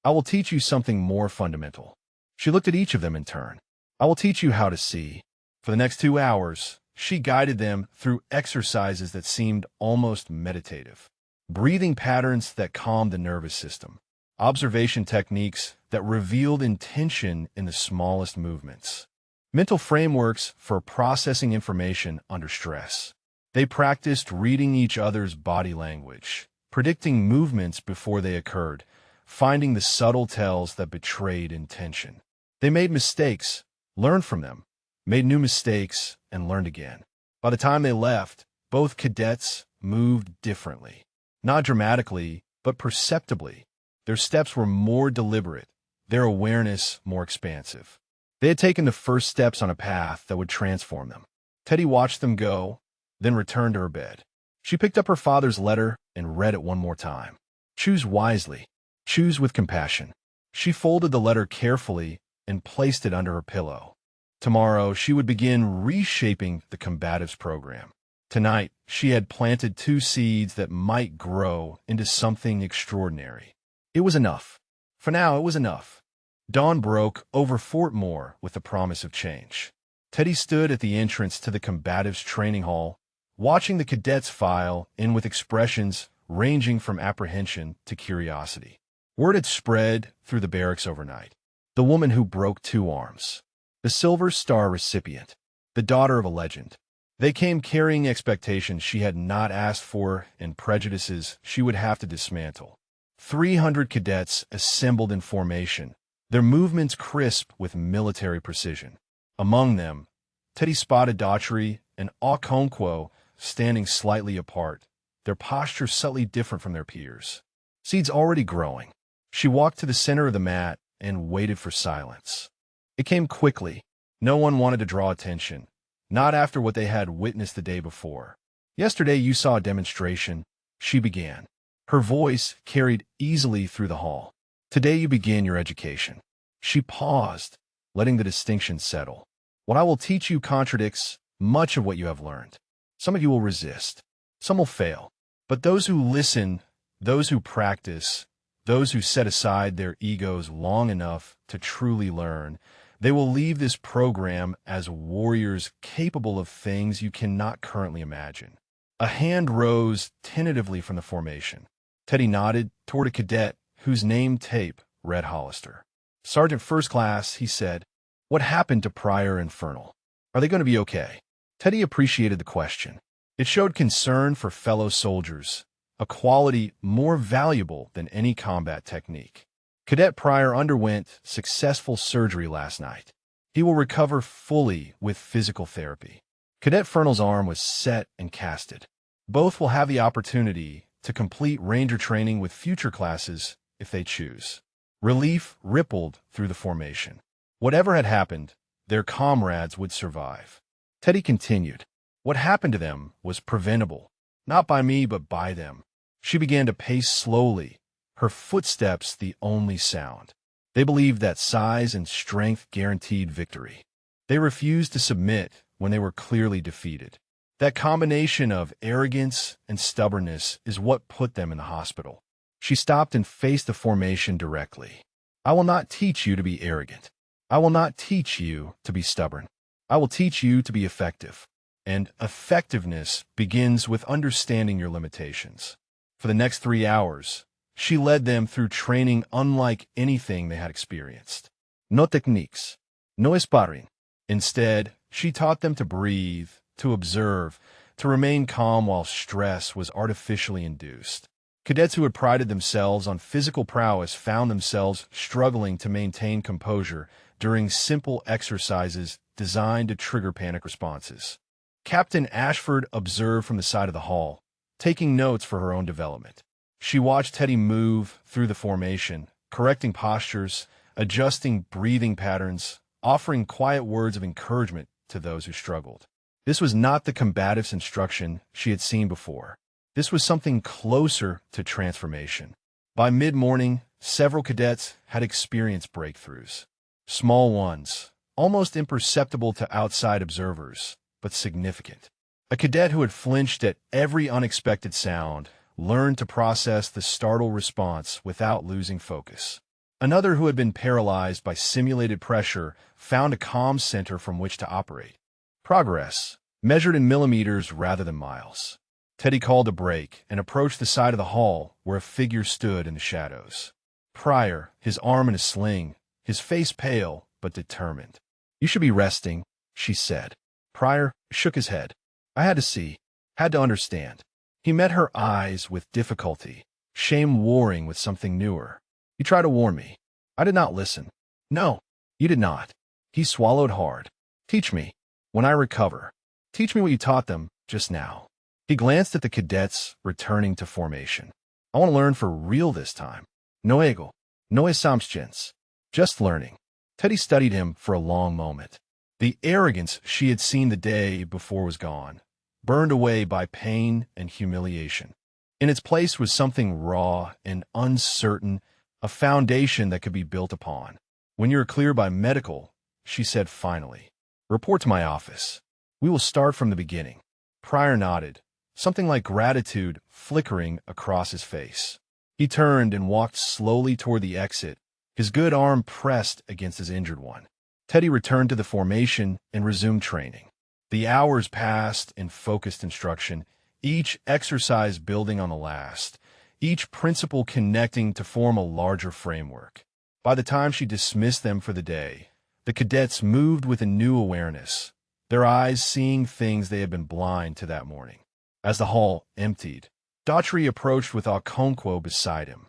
I will teach you something more fundamental. She looked at each of them in turn. I will teach you how to see. For the next 2 hours, she guided them through exercises that seemed almost meditative. Breathing patterns that calmed the nervous system. Observation techniques that revealed intention in the smallest movements. Mental frameworks for processing information under stress. They practiced reading each other's body language, predicting movements before they occurred, finding the subtle tells that betrayed intention. They made mistakes, learned from them, made new mistakes, and learned again. By the time they left, both cadets moved differently. Not dramatically, but perceptibly. Their steps were more deliberate, their awareness more expansive. They had taken the first steps on a path that would transform them. Teddy watched them go, then returned to her bed. She picked up her father's letter and read it one more time. Choose wisely. Choose with compassion. She folded the letter carefully and placed it under her pillow. Tomorrow, she would begin reshaping the combatives program. Tonight, she had planted 2 seeds that might grow into something extraordinary. It was enough. For now, it was enough. Dawn broke over Fort Moore with the promise of change. Teddy stood at the entrance to the combatives training hall, watching the cadets file in with expressions ranging from apprehension to curiosity. Word had spread through the barracks overnight. The woman who broke 2 arms. The Silver Star recipient. The daughter of a legend. They came carrying expectations she had not asked for and prejudices she would have to dismantle. 300 cadets assembled in formation, their movements crisp with military precision. Among them, Teddy spotted Daughtry and Okonkwo standing slightly apart, their posture subtly different from their peers. Seeds already growing. She walked to the center of the mat and waited for silence. It came quickly. No one wanted to draw attention, not after what they had witnessed the day before. Yesterday you saw a demonstration, she began. Her voice carried easily through the hall. Today you begin your education. She paused, letting the distinction settle. What I will teach you contradicts much of what you have learned. Some of you will resist. Some will fail. But those who listen, those who practice, those who set aside their egos long enough to truly learn, they will leave this program as warriors capable of things you cannot currently imagine. A hand rose tentatively from the formation. Teddy nodded toward a cadet whose name tape read Hollister. Sergeant First Class, he said, what happened to Pryor and Fernal? Are they going to be okay? Teddy appreciated the question. It showed concern for fellow soldiers, a quality more valuable than any combat technique. Cadet Pryor underwent successful surgery last night. He will recover fully with physical therapy. Cadet Fernal's arm was set and casted. Both will have the opportunity to complete Ranger training with future classes if they choose. Relief rippled through the formation. Whatever had happened, their comrades would survive. Teddy continued. What happened to them was preventable, not by me but by them. She began to pace slowly, her footsteps the only sound. They believed that size and strength guaranteed victory. They refused to submit when they were clearly defeated. That combination of arrogance and stubbornness is what put them in the hospital. She stopped and faced the formation directly. I will not teach you to be arrogant. I will not teach you to be stubborn. I will teach you to be effective. And effectiveness begins with understanding your limitations. For the next 3 hours, she led them through training unlike anything they had experienced. No techniques, no sparring. Instead, she taught them to breathe, to observe, to remain calm while stress was artificially induced. Cadets who had prided themselves on physical prowess found themselves struggling to maintain composure during simple exercises designed to trigger panic responses. Captain Ashford observed from the side of the hall, taking notes for her own development. She watched Teddy move through the formation, correcting postures, adjusting breathing patterns, offering quiet words of encouragement to those who struggled. This was not the combatives instruction she had seen before. This was something closer to transformation. By mid-morning, several cadets had experienced breakthroughs. Small ones, almost imperceptible to outside observers, but significant. A cadet who had flinched at every unexpected sound learned to process the startle response without losing focus. Another who had been paralyzed by simulated pressure found a calm center from which to operate. Progress, measured in millimeters rather than miles. Teddy called a break and approached the side of the hall where a figure stood in the shadows. Pryor, his arm in a sling, his face pale but determined. "You should be resting," she said. Pryor shook his head. "I had to see, had to understand." He met her eyes with difficulty, shame warring with something newer. "You tried to warn me. I did not listen." "No, you did not." He swallowed hard. "Teach me, when I recover. Teach me what you taught them just now." He glanced at the cadets returning to formation. "I want to learn for real this time. No ego, no assumptions. Just learning." Teddy studied him for a long moment. The arrogance she had seen the day before was gone, burned away by pain and humiliation. In its place was something raw and uncertain, a foundation that could be built upon. "When you're clear by medical," she said finally, "report to my office. We will start from the beginning." Pryor nodded, something like gratitude flickering across his face. He turned and walked slowly toward the exit, his good arm pressed against his injured one. Teddy returned to the formation and resumed training. The hours passed in focused instruction, each exercise building on the last, each principle connecting to form a larger framework. By the time she dismissed them for the day, the cadets moved with a new awareness, their eyes seeing things they had been blind to that morning. As the hall emptied, Daughtry approached with Okonkwo beside him.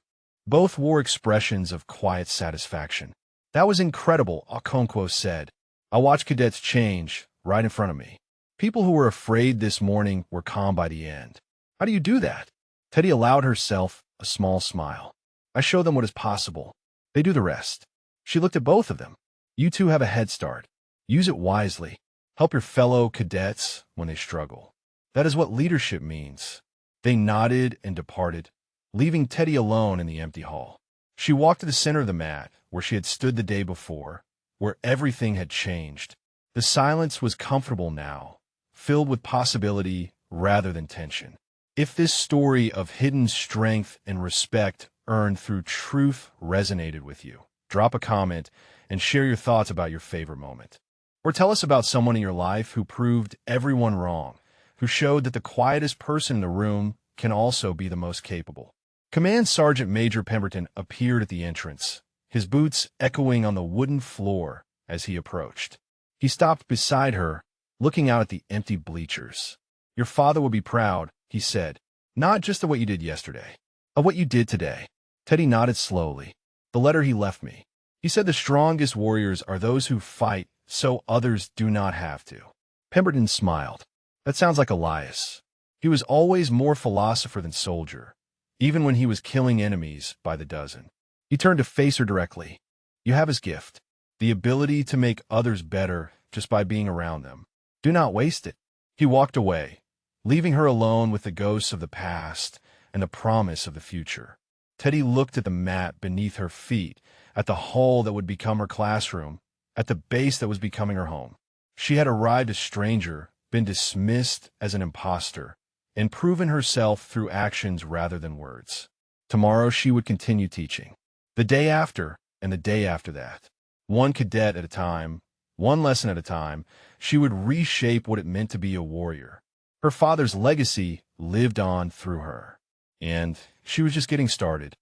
Both wore expressions of quiet satisfaction. "That was incredible," Okonkwo said. "I watched cadets change right in front of me. People who were afraid this morning were calm by the end." "How do you do that?" Teddy allowed herself a small smile. "I show them what is possible. They do the rest." She looked at both of them. "You two have a head start. Use it wisely. Help your fellow cadets when they struggle. That is what leadership means." They nodded and departed, leaving Teddy alone in the empty hall. She walked to the center of the mat, where she had stood the day before, where everything had changed. The silence was comfortable now, filled with possibility rather than tension. If this story of hidden strength and respect earned through truth resonated with you, drop a comment and share your thoughts about your favorite moment. Or tell us about someone in your life who proved everyone wrong, who showed that the quietest person in the room can also be the most capable. Command Sergeant Major Pemberton appeared at the entrance, his boots echoing on the wooden floor as he approached. He stopped beside her, looking out at the empty bleachers. "Your father would be proud," he said, "not just of what you did yesterday, of what you did today." Teddy nodded slowly. "The letter he left me. He said the strongest warriors are those who fight so others do not have to." Pemberton smiled. "That sounds like Elias. He was always more philosopher than soldier, even when he was killing enemies by the dozen." He turned to face her directly. "You have his gift, the ability to make others better just by being around them. Do not waste it." He walked away, leaving her alone with the ghosts of the past and the promise of the future. Teddy looked at the mat beneath her feet, at the hall that would become her classroom, at the base that was becoming her home. She had arrived a stranger, been dismissed as an imposter, and proven herself through actions rather than words. Tomorrow she would continue teaching. The day after, and the day after that. One cadet at a time, one lesson at a time, she would reshape what it meant to be a warrior. Her father's legacy lived on through her. And she was just getting started.